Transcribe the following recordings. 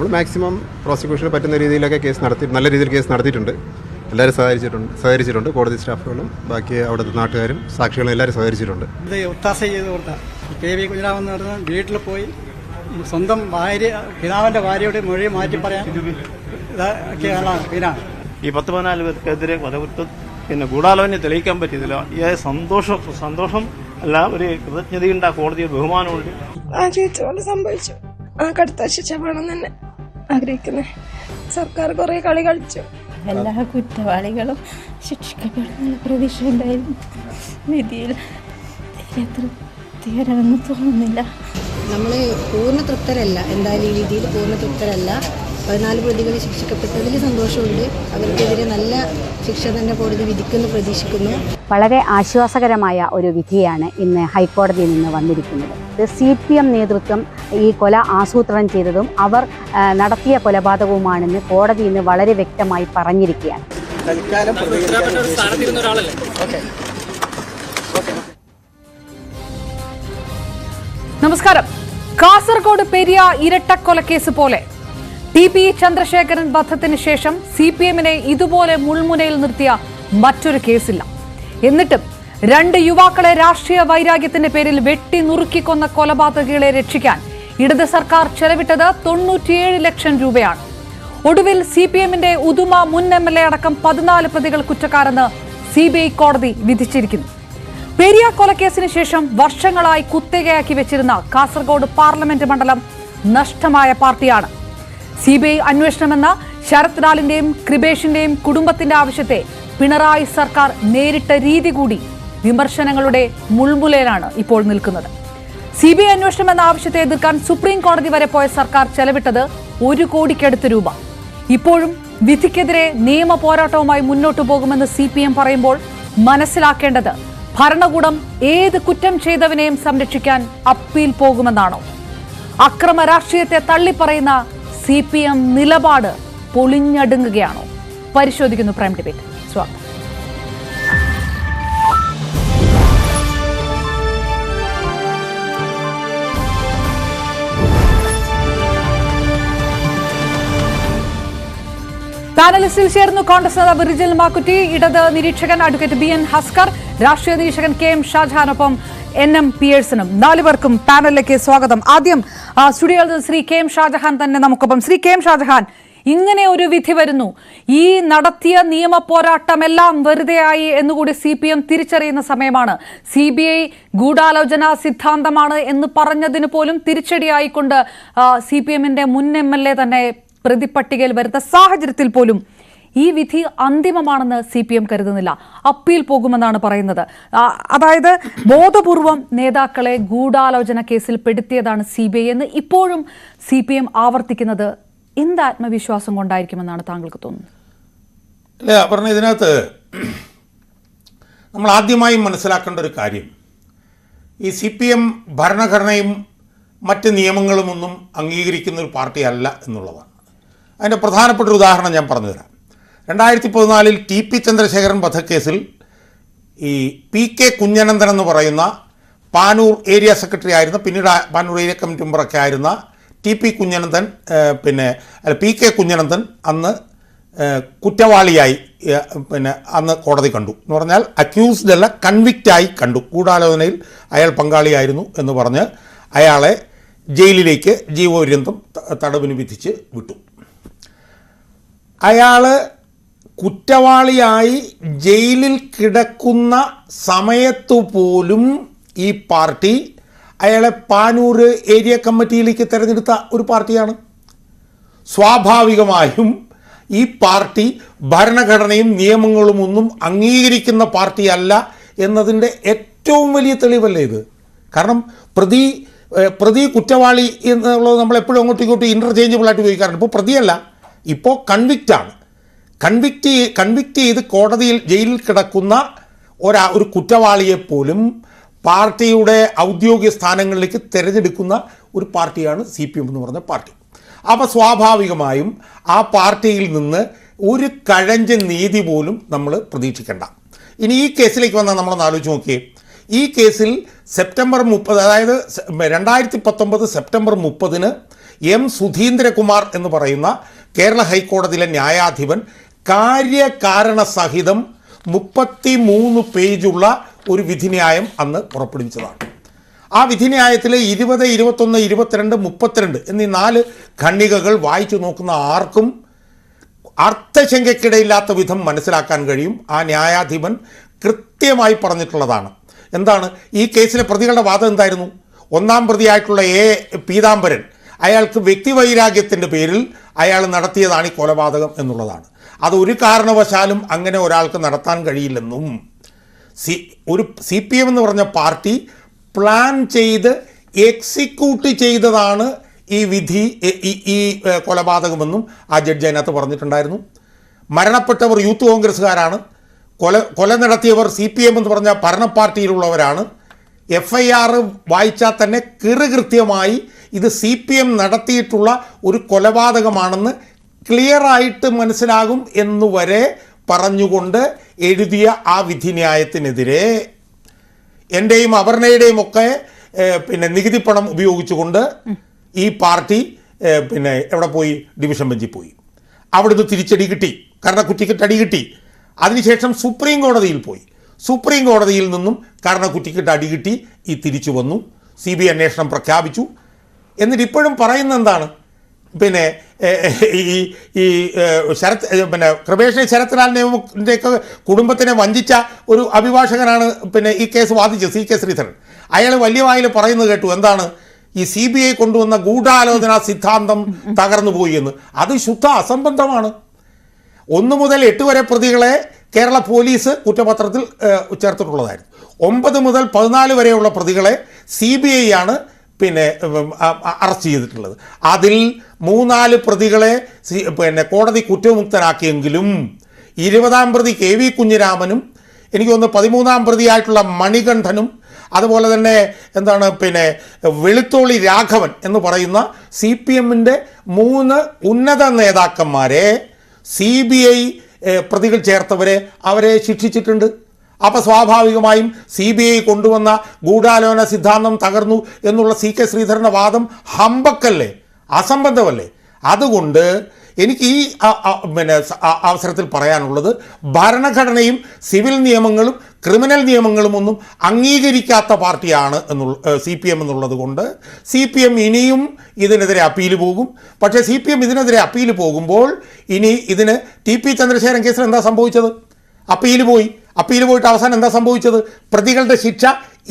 നമ്മൾ മാക്സിമം പ്രോസിക്യൂഷന് പറ്റുന്ന രീതിയിലൊക്കെ നല്ല രീതിയിൽ കേസ് നടത്തിയിട്ടുണ്ട്. എല്ലാവരും സഹകരിച്ചിട്ടുണ്ട്. കോടതി സ്റ്റാഫുകളും ബാക്കി അവിടുത്തെ നാട്ടുകാരും സാക്ഷികളും എല്ലാവരും സഹകരിച്ചിട്ടുണ്ട്. ഇത് ഒത്താശ ചെയ്ത് കൊടുത്ത KV കുഞ്ഞിരാമെന്ന് പറഞ്ഞാൽ വീട്ടിൽ പോയി സ്വന്തം പിതാവിൻ്റെ ഭാര്യയുടെ മൊഴി മാറ്റി പറയാൻ ഇതൊക്കെയാണ് പിന്നാണ്. ഈ 10-14 പേർക്കെതിരെ കൊലകുറ്റം ഗൂഢാലോചന തെളിയിക്കാൻ പറ്റിയതില്ല. ഈ സന്തോഷം അല്ല, ഒരു കൃതജ്ഞതയുണ്ട്, കോടതിയെ ബഹുമാനമുണ്ട്. ആഗ്രഹിച്ചുകൊണ്ട് സംഭവിച്ചു. കടുത്ത ശിക്ഷ വേണം തന്നെ ആഗ്രഹിക്കുന്നത്. സർക്കാർ കുറെ കളി കളിച്ചു. എല്ലാ കുറ്റവാളികളും ശിക്ഷിക്കപ്പെടുന്ന പ്രതീക്ഷ ഉണ്ടായിരുന്നു. വിധിയിൽ തൃപ്തികരമെന്ന് തോന്നുന്നില്ല. നമ്മൾ പൂർണ്ണ തൃപ്തരല്ല, എന്തായാലും ഈ രീതിയിൽ പൂർണ്ണ തൃപ്തരല്ല. 14 പ്രതികൾ ശിക്ഷിക്കപ്പെട്ടതിൽ സന്തോഷമുണ്ട്. അവർക്കെതിരെ നല്ല ശിക്ഷ തന്നെ കോടതി വിധിക്കുമെന്ന് പ്രതീക്ഷിക്കുന്നു. വളരെ ആശ്വാസകരമായ ഒരു വിധിയാണ് ഇന്ന് ഹൈക്കോടതിയിൽ നിന്ന് വന്നിരിക്കുന്നത്. CPM നേതൃത്വം ഈ കൊല ആസൂത്രണം ചെയ്തതും അവർ നടത്തിയ കൊലപാതകവുമാണെന്ന് കോടതി ഇന്ന് വളരെ വ്യക്തമായി പറഞ്ഞിരിക്കുകയാണ്. നമസ്കാരം. കാസർഗോഡ് പെരിയ ഇരട്ടക്കൊലക്കേസ് പോലെ TP ചന്ദ്രശേഖരൻ വധത്തിന് ശേഷം CPMനെ ഇതുപോലെ മുൾമുനയിൽ നിർത്തിയ മറ്റൊരു കേസില്ല. എന്നിട്ടും 2 യുവാക്കളെ രാഷ്ട്രീയ വൈരാഗ്യത്തിന്റെ പേരിൽ വെട്ടി നുറുക്കിക്കൊന്ന കൊലപാതകികളെ രക്ഷിക്കാൻ ഇടത് സർക്കാർ ചെലവിട്ടത് 97 ലക്ഷം രൂപയാണ്. ഒടുവിൽ CPMന്റെ ഉദുമ മുൻ MLA അടക്കം 14 പ്രതികൾ കുറ്റക്കാരെന്ന് CBI കോടതി വിധിച്ചിരിക്കുന്നു. പെരിയ കൊലക്കേസിന് ശേഷം വർഷങ്ങളായി കുത്തകയാക്കി വെച്ചിരുന്ന കാസർഗോഡ് പാർലമെന്റ് മണ്ഡലം നഷ്ടമായ പാർട്ടിയാണ്. CBI അന്വേഷണമെന്ന ശരത് ലാലിന്റെയും കൃപേഷിന്റെയും കുടുംബത്തിന്റെ ആവശ്യത്തെ പിണറായി സർക്കാർ നേരിട്ട രീതി കൂടി വിമർശനങ്ങളുടെ മുൾമുലയിലാണ് ഇപ്പോൾ നിൽക്കുന്നത്. CBI അന്വേഷണം എന്ന ആവശ്യത്തെ എതിർക്കാൻ സുപ്രീം കോടതി വരെ പോയ സർക്കാർ ചെലവിട്ടത് 1 കോടിക്കടുത്ത് രൂപ. ഇപ്പോഴും വിധിക്കെതിരെ നിയമ പോരാട്ടവുമായി മുന്നോട്ടു പോകുമെന്ന് CPM പറയുമ്പോൾ മനസ്സിലാക്കേണ്ടത് ഭരണകൂടം ഏത് കുറ്റം ചെയ്തവനെയും സംരക്ഷിക്കാൻ അപ്പീൽ പോകുമെന്നാണോ? അക്രമ രാഷ്ട്രീയത്തെ തള്ളിപ്പറയുന്ന CPM നിലപാട് പൊളിഞ്ഞടുങ്ങുകയാണോ? പരിശോധിക്കുന്നു പ്രൈം ഡിബേറ്റ്. സ്വാഗതം. പാനലിസ്റ്റിൽ ചേർന്നു കോൺഗ്രസ് നേതാവ് റിജിൽ മാക്കുറ്റി, ഇടത് നിരീക്ഷകൻ അഡ്വക്കേറ്റ് BN ഹസ്കർ, രാഷ്ട്രീയ നിരീക്ഷകൻ KM ഷാജഹാനൊപ്പം NM പിയേഴ്സണും. 4 പേർക്കും പാനലിലേക്ക് സ്വാഗതം. ആദ്യം സ്റ്റുഡിയോയിൽ നിന്ന് ശ്രീ KM ഷാജഹാൻ തന്നെ നമുക്കൊപ്പം. ശ്രീ KM ഷാജഹാൻ, ഇങ്ങനെ ഒരു വിധി വരുന്നു, ഈ നടത്തിയ നിയമ പോരാട്ടമെല്ലാം വെറുതെയായി എന്നുകൂടി CPM തിരിച്ചറിയുന്ന സമയമാണ്. CBI ഗൂഢാലോചന സിദ്ധാന്തമാണ് എന്ന് പറഞ്ഞതിന് പോലും തിരിച്ചടിയായിക്കൊണ്ട് CPMന്റെ മുൻ MLA തന്നെ പ്രതിപട്ടികയിൽ വരുന്ന സാഹചര്യത്തിൽ പോലും ഈ വിധി അന്തിമമാണെന്ന് CPM കരുതുന്നില്ല. അപ്പീൽ പോകുമെന്നാണ് പറയുന്നത്. അതായത് ബോധപൂർവം നേതാക്കളെ ഗൂഢാലോചന കേസിൽ പെടുത്തിയതാണ് CBI എന്ന് ഇപ്പോഴും CPM ആവർത്തിക്കുന്നത് എന്ത് ആത്മവിശ്വാസം കൊണ്ടായിരിക്കുമെന്നാണ് താങ്കൾക്ക് തോന്നുന്നത്? അല്ല പറഞ്ഞ, ഇതിനകത്ത് നമ്മൾ ആദ്യമായി മനസ്സിലാക്കേണ്ട ഒരു കാര്യം, ഈ CPM ഭരണഘടനയും മറ്റ് നിയമങ്ങളുമൊന്നും അംഗീകരിക്കുന്ന ഒരു പാർട്ടിയല്ല എന്നുള്ളതാണ്. അതിൻ്റെ പ്രധാനപ്പെട്ട ഒരു ഉദാഹരണം ഞാൻ പറഞ്ഞുതരാം. 2014 TP ചന്ദ്രശേഖരൻ വധക്കേസിൽ ഈ PK കുഞ്ഞനന്ദൻ എന്ന് പറയുന്ന പാനൂർ ഏരിയ സെക്രട്ടറി ആയിരുന്ന, പിന്നീട് പാനൂർ ഏരിയ കമ്മിറ്റി മെമ്പറൊക്കെ ആയിരുന്ന PK കുഞ്ഞനന്ദൻ അന്ന് കുറ്റവാളിയായി അന്ന് കോടതി കണ്ടു. എന്ന് പറഞ്ഞാൽ അക്യൂസ്ഡ് അല്ല, കൺവിക്റ്റായി കണ്ടു. ഗൂഢാലോചനയിൽ അയാൾ പങ്കാളിയായിരുന്നു എന്ന് പറഞ്ഞ് അയാളെ ജയിലിലേക്ക് ജീവപര്യന്തം തടവിന് വിധിച്ച് വിട്ടു. അയാൾ കുറ്റവാളിയായി ജയിലിൽ കിടക്കുന്ന സമയത്തു പോലും ഈ പാർട്ടി അയാളെ പാനൂർ ഏരിയ കമ്മിറ്റിയിലേക്ക് തിരഞ്ഞെടുത്ത ഒരു പാർട്ടിയാണ്. സ്വാഭാവികമായും ഈ പാർട്ടി ഭരണഘടനയും നിയമങ്ങളും ഒന്നും അംഗീകരിക്കുന്ന പാർട്ടിയല്ല എന്നതിൻ്റെ ഏറ്റവും വലിയ തെളിവല്ലേ ഇത്? കാരണം പ്രതി കുറ്റവാളി എന്നുള്ളത് നമ്മളെപ്പോഴും അങ്ങോട്ടും ഇങ്ങോട്ടും ഇൻ്റർചേഞ്ചബിളായിട്ട് ഉപയോഗിക്കാറുണ്ട്. ഇപ്പോൾ പ്രതിയല്ല, ഇപ്പോൾ കൺവിക്റ്റാണ്. കൺവിക്റ്റ് ചെയ്ത് കോടതിയിൽ ജയിലിൽ കിടക്കുന്ന ഒരു കുറ്റവാളിയെപ്പോലും പാർട്ടിയുടെ ഔദ്യോഗിക സ്ഥാനങ്ങളിലേക്ക് തിരഞ്ഞെടുക്കുന്ന ഒരു പാർട്ടിയാണ് CPM എന്ന് പറഞ്ഞ പാർട്ടി. അപ്പോൾ സ്വാഭാവികമായും ആ പാർട്ടിയിൽ നിന്ന് ഒരു കഴഞ്ച നീതി പോലും നമ്മൾ പ്രതീക്ഷിക്കേണ്ട. ഇനി ഈ കേസിലേക്ക് വന്നാൽ നമ്മളൊന്ന് ആലോചിച്ച് നോക്കിയേ. ഈ കേസിൽ സെപ്റ്റംബർ 30, അതായത് 2019 സെപ്റ്റംബർ 30 എം സുധീന്ദ്രകുമാർ എന്ന് പറയുന്ന കേരള ഹൈക്കോടതിയിലെ ന്യായാധിപൻ കാര്യകാരണ സഹിതം 33 പേജുള്ള ഒരു വിധിന്യായം അന്ന് പുറപ്പെടുവിച്ചതാണ്. ആ വിധിന്യായത്തിൽ 20, 21, 22, 32 എന്നീ 4 ഖണ്ഡികകൾ വായിച്ചു നോക്കുന്ന ആർക്കും അർത്ഥശങ്കയ്ക്കിടയില്ലാത്ത വിധം മനസ്സിലാക്കാൻ കഴിയും. ആ ന്യായാധിപൻ കൃത്യമായി പറഞ്ഞിട്ടുള്ളതാണ്. എന്താണ് ഈ കേസിലെ പ്രതികളുടെ വാദം എന്തായിരുന്നു? ഒന്നാം പ്രതിയായിട്ടുള്ള പീതാംബരൻ അയാൾക്ക് വ്യക്തിവൈരാഗ്യത്തിൻ്റെ പേരിൽ അയാൾ നടത്തിയതാണ് ഈ കൊലപാതകം എന്നുള്ളതാണ്. അതൊരു കാരണവശാലും അങ്ങനെ ഒരാൾക്ക് നടത്താൻ കഴിയില്ലെന്നും ഒരു CPM എന്ന് പറഞ്ഞ പാർട്ടി പ്ലാൻ ചെയ്ത് എക്സിക്യൂട്ട് ചെയ്തതാണ് ഈ വിധി ഈ കൊലപാതകമെന്നും ആ ജഡ്ജി അതിനകത്ത് പറഞ്ഞിട്ടുണ്ടായിരുന്നു. മരണപ്പെട്ടവർ യൂത്ത് കോൺഗ്രസ്സുകാരാണ്. കൊല നടത്തിയവർ CPM എന്ന് പറഞ്ഞ ഭരണ പാർട്ടിയിലുള്ളവരാണ്. FIR വായിച്ചാൽ തന്നെ കൃത്യമായി ഇത് CPM നടത്തിയിട്ടുള്ള ഒരു കൊലപാതകമാണെന്ന് ക്ലിയറായിട്ട് മനസ്സിലാകും എന്നുവരെ പറഞ്ഞുകൊണ്ട് എഴുതിയ ആ വിധിന്യായത്തിനെതിരെ എൻ്റെയും അപർണയുടെയും ഒക്കെ നികുതി പണം ഉപയോഗിച്ചുകൊണ്ട് ഈ പാർട്ടി എവിടെ പോയി? ഡിവിഷൻ ബെഞ്ചിൽ പോയി. അവിടുന്ന് തിരിച്ചടി കിട്ടി, കർണക്കുറ്റിക്ക് അടി കിട്ടി. അതിനുശേഷം സുപ്രീം കോടതിയിൽ പോയി. സുപ്രീം കോടതിയിൽ നിന്നും കർണക്കുറ്റിക്ക് അടി കിട്ടി. ഈ തിരിച്ചു വന്നു, CBI അന്വേഷണം പ്രഖ്യാപിച്ചു. എന്നിട്ട് ഇപ്പോഴും പറയുന്നത് എന്താണ്? ഈ ശരത് കൃപേഷ് ശരത്ലാൽ നിയമത്തിൻ്റെയൊക്കെ കുടുംബത്തിനെ വഞ്ചിച്ച ഒരു അഭിഭാഷകനാണ് ഈ കേസ് വാദിച്ചത്, CK ശ്രീധരൻ. അയാൾ വലിയ വായിൽ പറയുന്നത് കേട്ടു. എന്താണ്? ഈ CBI കൊണ്ടുവന്ന ഗൂഢാലോചന സിദ്ധാന്തം തകർന്നുപോയി എന്ന്. അത് ശുദ്ധ അസംബന്ധമാണ്. 1 മുതൽ 8 വരെ പ്രതികളെ കേരള പോലീസ് കുറ്റപത്രത്തിൽ ചേർത്തിട്ടുള്ളതായിരുന്നു. 9 മുതൽ 14 വരെയുള്ള പ്രതികളെ CBI ആണ് അറസ്റ്റ് ചെയ്തിട്ടുള്ളത്. അതിൽ 3-4 പ്രതികളെ കോടതി കുറ്റമുക്തനാക്കിയെങ്കിലും 20-ാം പ്രതി KV കുഞ്ഞിരാമനും എനിക്ക് തോന്നുന്നു 13-ാം പ്രതിയായിട്ടുള്ള മണികണ്ഠനും അതുപോലെ തന്നെ വെളുത്തോളി രാഘവൻ എന്ന് പറയുന്ന CPMൻ്റെ 3 ഉന്നത നേതാക്കന്മാരെ CBI പ്രതികൾ ചേർത്തവരെ അവരെ ശിക്ഷിച്ചിട്ടുണ്ട്. അപ്പോൾ സ്വാഭാവികമായും CBI കൊണ്ടുവന്ന ഗൂഢാലോചന സിദ്ധാന്തം തകർന്നു എന്നുള്ള CK ശ്രീധരൻ്റെ വാദം ഹമ്പക്കല്ലേ, അസംബന്ധമല്ലേ? അതുകൊണ്ട് എനിക്ക് ഈ അവസരത്തിൽ പറയാനുള്ളത്, ഭരണഘടനയും സിവിൽ നിയമങ്ങളും ക്രിമിനൽ നിയമങ്ങളും ഒന്നും അംഗീകരിക്കാത്ത പാർട്ടിയാണ് CPM എന്നുള്ളത് കൊണ്ട് CPM ഇനിയും ഇതിനെതിരെ അപ്പീൽ പോകും. പക്ഷേ CPM ഇതിനെതിരെ അപ്പീൽ പോകുമ്പോൾ ഇനി ഇതിന് TP ചന്ദ്രശേഖരൻ കേസിൽ എന്താ സംഭവിച്ചത്? അപ്പീൽ പോയിട്ട് അവസാനം എന്താ സംഭവിച്ചത്? പ്രതികളുടെ ശിക്ഷ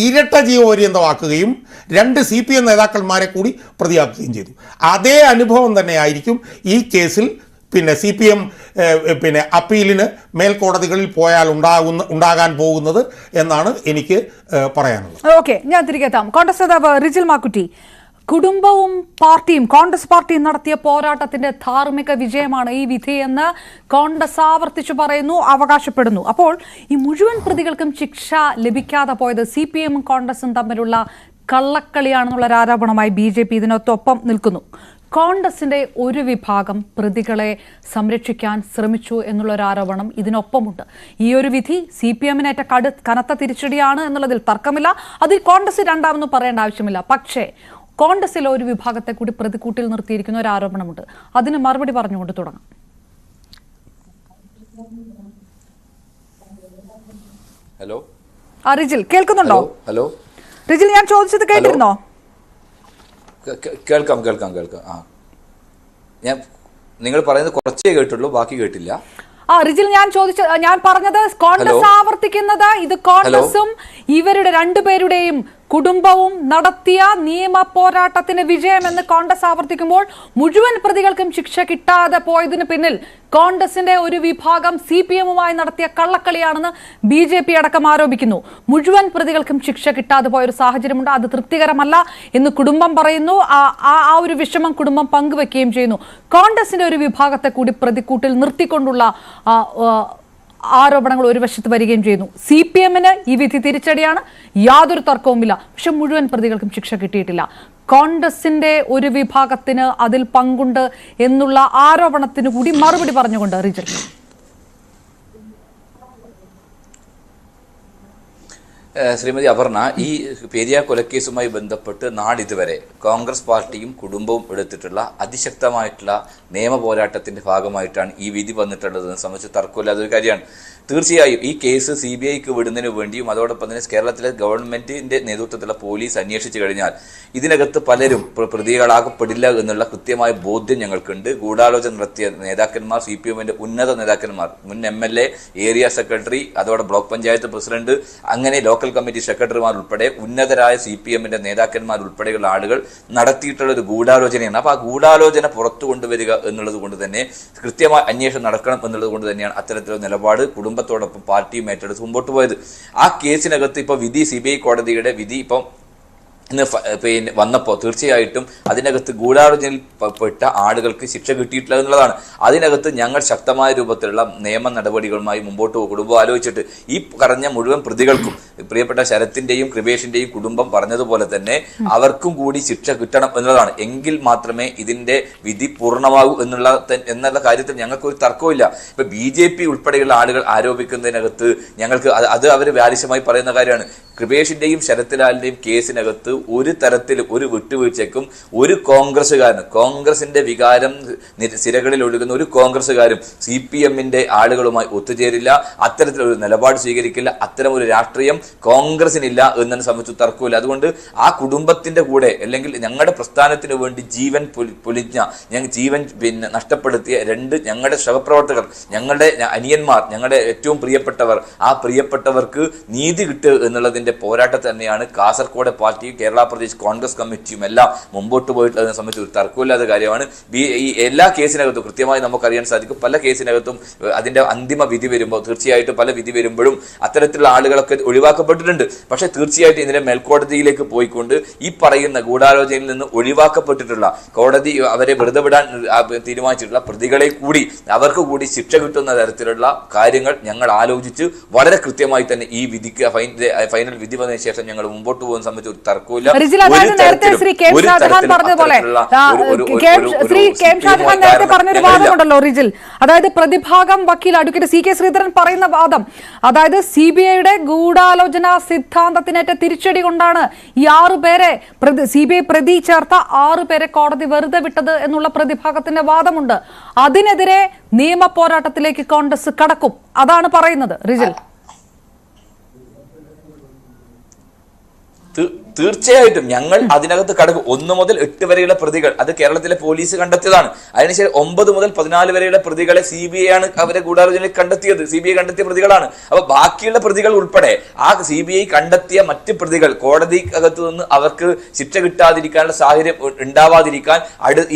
ഇരട്ട ജീവപര്യന്തമാക്കുകയും 2 CPM നേതാക്കന്മാരെ കൂടി പ്രതിയാക്കുകയും ചെയ്തു. അതേ അനുഭവം തന്നെയായിരിക്കും ഈ കേസിൽ CPM അപ്പീലിന് മേൽക്കോടതികളിൽ പോയാൽ ഉണ്ടാകാൻ പോകുന്നത് എന്നാണ് എനിക്ക് പറയാനുള്ളത്. ഓക്കെ, ഞാൻ തിരികെ എത്താം. കോൺഗ്രസ് നേതാവ് റിജിൽ മാക്കുറ്റി, കുടുംബവും പാർട്ടിയും കോൺഗ്രസ് പാർട്ടിയും നടത്തിയ പോരാട്ടത്തിന്റെ ധാർമ്മിക വിജയമാണ് ഈ വിധിയെന്ന് കോൺഗ്രസ് ആവർത്തിച്ചു പറയുന്നു, അവകാശപ്പെടുന്നു. അപ്പോൾ ഈ മുഴുവൻ പ്രതികൾക്കും ശിക്ഷ ലഭിക്കാതെ പോയത് CPM കോൺഗ്രസും തമ്മിലുള്ള കള്ളക്കളിയാണെന്നുള്ള ആരോപണമായി BJP ഇതിനൊപ്പം നിൽക്കുന്നു. കോൺഗ്രസിന്റെ ഒരു വിഭാഗം പ്രതികളെ സംരക്ഷിക്കാൻ ശ്രമിച്ചു എന്നുള്ളൊരു ആരോപണം ഇതിനൊപ്പമുണ്ട്. ഈ ഒരു വിധി CPMനേറ്റ കനത്ത തിരിച്ചടിയാണ് എന്നുള്ളതിൽ തർക്കമില്ല. അതിൽ കോൺഗ്രസ് രണ്ടാമെന്ന് പറയേണ്ട ആവശ്യമില്ല. പക്ഷേ കോൺഗ്രസിലെ ഒരു വിഭാഗത്തെ കൂടി പ്രതിക്കൂട്ടിൽ നിർത്തിയിരിക്കുന്ന ഒരു ആരോപണമുണ്ട്. അതിന് മറുപടി പറഞ്ഞുകൊണ്ട് തുടങ്ങാം. ഹലോ റിജിൽ കേൾക്കുന്നുണ്ടോ? ഹലോ റിജിൽ, ഞാൻ ചോദിച്ചത് കേട്ടിരുന്നോ? കേൾക്കാം. ഞാൻ നിങ്ങൾ പറയുന്നത് കുറച്ചേ കേട്ടുള്ളൂ, ബാക്കി കേട്ടില്ല. റിജിൽ, ഞാൻ പറഞ്ഞത് കോൺഗ്രസ് ആവർത്തിക്കുന്നത് ഇത് കോൺഗ്രസും ഇവരുടെ രണ്ടുപേരുടെയും കുടുംബവും നടത്തിയ നിയമ പോരാട്ടത്തിന് വിജയമെന്ന് കോൺഗ്രസ് ആവർത്തിക്കുമ്പോൾ മുഴുവൻ പ്രതികൾക്കും ശിക്ഷ കിട്ടാതെ പോയതിന് പിന്നിൽ കോൺഗ്രസിന്റെ ഒരു വിഭാഗം CPMുമായി നടത്തിയ കള്ളക്കളിയാണെന്ന് BJP അടക്കം ആരോപിക്കുന്നു. മുഴുവൻ പ്രതികൾക്കും ശിക്ഷ കിട്ടാതെ പോയൊരു സാഹചര്യമുണ്ട്. അത് തൃപ്തികരമല്ല എന്ന് കുടുംബം പറയുന്നു. ആ ഒരു വിഷമം കുടുംബം പങ്കുവെക്കുകയും ചെയ്യുന്നു. കോൺഗ്രസിന്റെ ഒരു വിഭാഗത്തെ കൂടി പ്രതിക്കൂട്ടിൽ നിർത്തിക്കൊണ്ടുള്ള ആരോപണങ്ങൾ ഒരു വശത്ത് വരികയും ചെയ്യുന്നു. CPMന് ഈ വിധി തിരിച്ചടിയാണ്, യാതൊരു തർക്കവുമില്ല. പക്ഷെ മുഴുവൻ പ്രതികൾക്കും ശിക്ഷ കിട്ടിയിട്ടില്ല. കോൺഗ്രസിന്റെ ഒരു വിഭാഗത്തിന് അതിൽ പങ്കുണ്ട് എന്നുള്ള ആരോപണത്തിന് കൂടി മറുപടി പറഞ്ഞുകൊണ്ട് റിജിൽ. ശ്രീമതി അപർണ, ഈ പെരിയ കൊലക്കേസുമായി ബന്ധപ്പെട്ട് നാളിതുവരെ കോൺഗ്രസ് പാർട്ടിയും കുടുംബവും എടുത്തിട്ടുള്ള അതിശക്തമായിട്ടുള്ള നിയമ പോരാട്ടത്തിന്റെ ഭാഗമായിട്ടാണ് ഈ വിധി വന്നിട്ടുള്ളതെന്ന് സംബന്ധിച്ച് തർക്കമില്ലാത്ത ഒരു കാര്യമാണ്. തീർച്ചയായും ഈ കേസ് CBIക്ക് വിടുന്നതിന് വേണ്ടിയും അതോടൊപ്പം തന്നെ കേരളത്തിലെ ഗവൺമെന്റിന്റെ നേതൃത്വത്തിലുള്ള പോലീസ് അന്വേഷിച്ചു കഴിഞ്ഞാൽ ഇതിനകത്ത് പലരും പ്രതികളാകപ്പെടില്ല എന്നുള്ള കൃത്യമായ ബോധ്യം ഞങ്ങൾക്കുണ്ട്. ഗൂഢാലോചന നടത്തിയ നേതാക്കന്മാർ, CPMന്റെ ഉന്നത നേതാക്കന്മാർ, മുൻ MLA, ഏരിയ സെക്രട്ടറി, അതോടെ ബ്ലോക്ക് പഞ്ചായത്ത് പ്രസിഡന്റ്, അങ്ങനെ ലോക്കൽ കമ്മിറ്റി സെക്രട്ടറിമാർ ഉൾപ്പെടെ ഉന്നതരായ CPMന്റെ നേതാക്കന്മാർ ഉൾപ്പെടെയുള്ള ആളുകൾ നടത്തിയിട്ടുള്ള ഒരു ഗൂഢാലോചനയാണ്. അപ്പോൾ ആ ഗൂഢാലോചന പുറത്തു കൊണ്ടുവരിക എന്നുള്ളത് കൊണ്ട് തന്നെ കൃത്യമായ അന്വേഷണം നടക്കണം എന്നുള്ളത് കൊണ്ട് തന്നെയാണ് അത്തരത്തിലുള്ള നിലപാട് കുടുംബത്തോടൊപ്പം പാർട്ടിയും ഏറ്റെടുത്ത് മുമ്പോട്ട് പോയത്. ആ കേസിനകത്ത് ഇപ്പോൾ വിധി, CBI കോടതിയുടെ വിധി ഇപ്പം ഇന്ന് പിന്നെ വന്നപ്പോൾ തീർച്ചയായിട്ടും അതിനകത്ത് ഗൂഢാലോചനയിൽ പെട്ട ആളുകൾക്ക് ശിക്ഷ കിട്ടിയിട്ടില്ല എന്നുള്ളതാണ്. അതിനകത്ത് ഞങ്ങൾ ശക്തമായ രൂപത്തിലുള്ള നിയമ നടപടികളുമായി മുമ്പോട്ട് കുടുംബം ആലോചിച്ചിട്ട് ഈ പറഞ്ഞ മുഴുവൻ പ്രതികൾക്കും, പ്രിയപ്പെട്ട ശരത്തിന്റെയും കൃപേഷിന്റെയും കുടുംബം പറഞ്ഞതുപോലെ തന്നെ അവർക്കും കൂടി ശിക്ഷ കിട്ടണം എന്നുള്ളതാണ്. എങ്കിൽ മാത്രമേ ഇതിന്റെ വിധി പൂർണ്ണമാകൂ എന്നുള്ള കാര്യത്തിൽ ഞങ്ങൾക്കൊരു തർക്കമില്ല. ഇപ്പൊ BJP ഉൾപ്പെടെയുള്ള ആളുകൾ ആരോപിക്കുന്നതിനകത്ത് ഞങ്ങൾക്ക് അത് അവർ വ്യാലിശമായി പറയുന്ന കാര്യമാണ്. കൃപേഷിന്റെയും ശരത്ലാലിന്റെയും കേസിനകത്ത് ഒരു തരത്തിലും ഒരു വിട്ടുവീഴ്ചയ്ക്കും ഒരു കോൺഗ്രസ്സുകാരനും, കോൺഗ്രസിന്റെ വികാരം സിരകളിൽ ഒഴുകുന്ന ഒരു കോൺഗ്രസ്സുകാരും CPMന്റെ ആളുകളുമായി ഒത്തുചേരില്ല, അത്തരത്തിലൊരു നിലപാട് സ്വീകരിക്കില്ല. അത്തരം ഒരു രാഷ്ട്രീയം കോൺഗ്രസിനില്ല എന്നതിനെ സംബന്ധിച്ച് തർക്കമില്ല. അതുകൊണ്ട് ആ കുടുംബത്തിന്റെ കൂടെ, അല്ലെങ്കിൽ ഞങ്ങളുടെ പ്രസ്ഥാനത്തിന് വേണ്ടി ജീവൻ പൊലിഞ്ഞ, ജീവൻ നഷ്ടപ്പെടുത്തിയ ഞങ്ങളുടെ സഹപ്രവർത്തകർ, ഞങ്ങളുടെ അനിയന്മാർ, ഞങ്ങളുടെ ഏറ്റവും പ്രിയപ്പെട്ടവർ, ആ പ്രിയപ്പെട്ടവർക്ക് നീതി കിട്ടുക എന്നുള്ളതിന്റെ പോരാട്ടം തന്നെയാണ് കാസർഗോഡ് പാർട്ടിയും കേരള പ്രദേശ് കോൺഗ്രസ് കമ്മിറ്റിയും എല്ലാം മുമ്പോട്ട് പോയിട്ടുള്ളതിനെ സംബന്ധിച്ച് ഒരു തർക്കമില്ലാത്ത കാര്യമാണ്. ഈ എല്ലാ കേസിനകത്തും കൃത്യമായി നമുക്കറിയാൻ സാധിക്കും. പല കേസിനകത്തും അതിന്റെ അന്തിമ വിധി വരുമ്പോൾ, തീർച്ചയായിട്ടും പല വിധി വരുമ്പോഴും അത്തരത്തിലുള്ള ആളുകളൊക്കെ ഒഴിവാക്കപ്പെട്ടിട്ടുണ്ട്. പക്ഷേ തീർച്ചയായിട്ടും ഇതിന്റെ മേൽക്കോടതിയിലേക്ക് പോയിക്കൊണ്ട് ഈ പറയുന്ന ഗൂഢാലോചനയിൽ നിന്ന് ഒഴിവാക്കപ്പെട്ടിട്ടുള്ള, കോടതി അവരെ വെറുതെ വിടാൻ തീരുമാനിച്ചിട്ടുള്ള പ്രതികളെ കൂടി, അവർക്ക് കൂടി ശിക്ഷ കിട്ടുന്ന തരത്തിലുള്ള കാര്യങ്ങൾ ഞങ്ങൾ ആലോചിച്ച് വളരെ കൃത്യമായി തന്നെ ഈ വിധിക്ക് ഫൈനൽ വിധി വന്നതിന് ശേഷം ഞങ്ങൾ മുമ്പോട്ട് പോകുന്ന സംബന്ധിച്ച് ഒരു തർക്കമില്ല. പറഞ്ഞൊരു വാദമുണ്ടല്ലോ റിജിൽ, അതായത് പ്രതിഭാഗം വക്കീൽ അഡ്വക്കേറ്റ് CK ശ്രീധരൻ പറയുന്ന വാദം, അതായത് CBIയുടെ ഗൂഢാലോചന സിദ്ധാന്തത്തിനേറ്റ തിരിച്ചടി കൊണ്ടാണ് ഈ 6 പേരെ CBI പ്രതി ചേർത്ത 6 പേരെ കോടതി വെറുതെ വിട്ടത് എന്നുള്ള പ്രതിഭാഗത്തിന്റെ വാദമുണ്ട്. അതിനെതിരെ നിയമ പോരാട്ടത്തിലേക്ക് കോൺഗ്രസ് കടക്കും, അതാണ് പറയുന്നത് റിജിൽ. തീർച്ചയായിട്ടും ഞങ്ങൾ അതിനകത്ത് കടക്കും. 1 മുതൽ 8 വരെയുള്ള പ്രതികൾ അത് കേരളത്തിലെ പോലീസ് കണ്ടെത്തിയതാണ്. അതിനുശേഷം 9 മുതൽ 14 വരെയുള്ള പ്രതികളെ CBI ആണ് അവരെ ഗൂഢാലോചനയിൽ കണ്ടെത്തിയത്. CBI കണ്ടെത്തിയ പ്രതികളാണ്. അപ്പൊ ബാക്കിയുള്ള പ്രതികൾ ഉൾപ്പെടെ ആ CBI കണ്ടെത്തിയ മറ്റ് പ്രതികൾ കോടതിക്കകത്ത് നിന്ന് അവർക്ക് ശിക്ഷ കിട്ടാതിരിക്കാനുള്ള സാഹചര്യം ഉണ്ടാവാതിരിക്കാൻ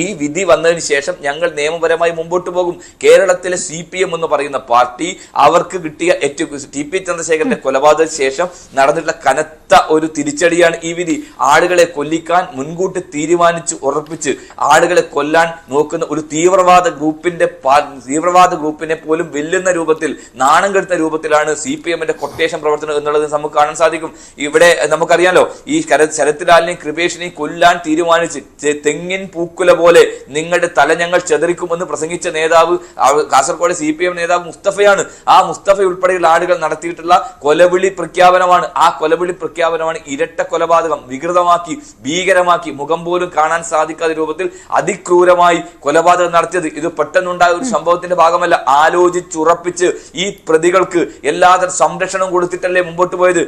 ഈ വിധി വന്നതിന് ശേഷം ഞങ്ങൾ നിയമപരമായി മുമ്പോട്ട് പോകും. കേരളത്തിലെ CPM എന്ന് പറയുന്ന പാർട്ടി അവർക്ക് കിട്ടിയ TP ചന്ദ്രശേഖരന്റെ കൊലപാതകത്തിന് ശേഷം നടന്നിട്ടുള്ള കനത്ത ഒരു തിരിച്ചടിയാണ് ഈ വിധി. ആളുകളെ കൊല്ലിക്കാൻ മുൻകൂട്ടി തീരുമാനിച്ച് ഉറപ്പിച്ച് ആളുകളെ കൊല്ലാൻ നോക്കുന്ന ഒരു തീവ്രവാദ ഗ്രൂപ്പിനെ പോലും വെല്ലുന്ന രൂപത്തിൽ, നാണം കെടുത്ത രൂപത്തിലാണ് CPMന്റെ കൊട്ടേഷൻ പ്രവർത്തനം എന്നുള്ളത് നമുക്ക് കാണാൻ സാധിക്കും. ഇവിടെ നമുക്കറിയാലോ, ഈ ശരത്ലാലിനെയും കൃപേഷിനെയും കൊല്ലാൻ തീരുമാനിച്ച് തെങ്ങിൻ പൂക്കുല പോലെ നിങ്ങളുടെ തല ഞങ്ങൾ ചെതറിക്കുമെന്ന് പ്രസംഗിച്ച നേതാവ് കാസർഗോഡ് CPM നേതാവ് മുസ്തഫയാണ്. ആ മുസ്തഫ ഉൾപ്പെടെയുള്ള ആളുകൾ നടത്തിയിട്ടുള്ള കൊലവിളി പ്രഖ്യാപനമാണ്. ആ കൊലവിളി പ്രഖ്യാപനമാണ് ഇരട്ട കൊലപാതകം വികൃതമാക്കി, ഭീകരമാക്കി, മുഖം പോലും കാണാൻ സാധിക്കാത്ത രൂപത്തിൽ അതിക്രൂരമായി കൊലപാതകം നടത്തിയത്. ഇത് പെട്ടെന്നുണ്ടായ ഒരു സംഭവത്തിന്റെ ഭാഗമല്ല. ആലോചിച്ചുറപ്പിച്ച് ഈ പ്രതികൾക്ക് എല്ലാതരം സംരക്ഷണം കൊടുത്തിട്ടല്ലേ മുമ്പോട്ട് പോയത്.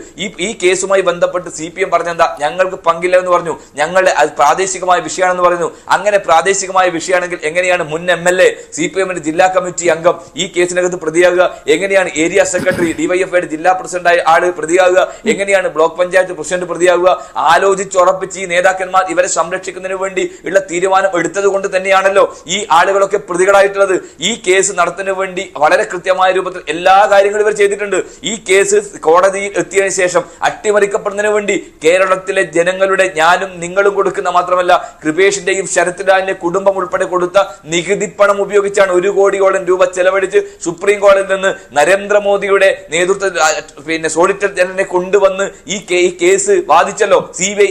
ഈ കേസുമായി ബന്ധപ്പെട്ട് CPM പറഞ്ഞെന്താ, ഞങ്ങൾക്ക് പങ്കില്ല എന്ന് പറഞ്ഞു, ഞങ്ങളുടെ പ്രാദേശികമായ വിഷയമാണെന്ന് പറയുന്നു. അങ്ങനെ പ്രാദേശികമായ വിഷയമാണെങ്കിൽ എങ്ങനെയാണ് മുൻ MLA, CPMന്റെ ജില്ലാ കമ്മിറ്റി അംഗം ഈ കേസിനകത്ത് പ്രതിയാകുക? എങ്ങനെയാണ് ഏരിയ സെക്രട്ടറി, DYFIയുടെ ജില്ലാ പ്രസിഡന്റായ ആള് പ്രതിയാകുക? എങ്ങനെയാണ് ബ്ലോക്ക് പഞ്ചായത്ത് പ്രസിഡന്റ് പ്രതിയാകുക? ആലോചിച്ചുറപ്പിച്ച് ഈ നേതാക്കന്മാർ ഇവരെ സംരക്ഷിക്കുന്നതിന് വേണ്ടി ഉള്ള തീരുമാനം എടുത്തത് കൊണ്ട് തന്നെയാണല്ലോ ഈ ആളുകളൊക്കെ പ്രതികളായിട്ടുള്ളത്. ഈ കേസ് നടത്തുന്നതിന് വേണ്ടി വളരെ കൃത്യമായ രൂപത്തിൽ എല്ലാ കാര്യങ്ങളും ഇവർ ചെയ്തിട്ടുണ്ട്. ഈ കേസ് കോടതിയിൽ എത്തിയതിനു ശേഷം അട്ടിമറിക്കപ്പെടുന്നതിന് വേണ്ടി കേരളത്തിലെ ജനങ്ങളുടെ, ഞാനും നിങ്ങളും കൊടുക്കുന്ന മാത്രമല്ല കൃപേഷിന്റെയും ശരത്ലാലിന്റെ കുടുംബം ഉൾപ്പെടെ കൊടുത്ത നികുതി പണം ഉപയോഗിച്ചാണ് 1 കോടിയോളം രൂപ ചെലവഴിച്ച് സുപ്രീം കോടതിയിൽ നിന്ന് നരേന്ദ്രമോദിയുടെ നേതൃത്വത്തിൽ സോളിസിറ്റർ ജനറലിനെ കൊണ്ടുവന്ന് ഈ കേസ് വാദിച്ചല്ലോ. ശ്രമിച്ചല്ലോ CBI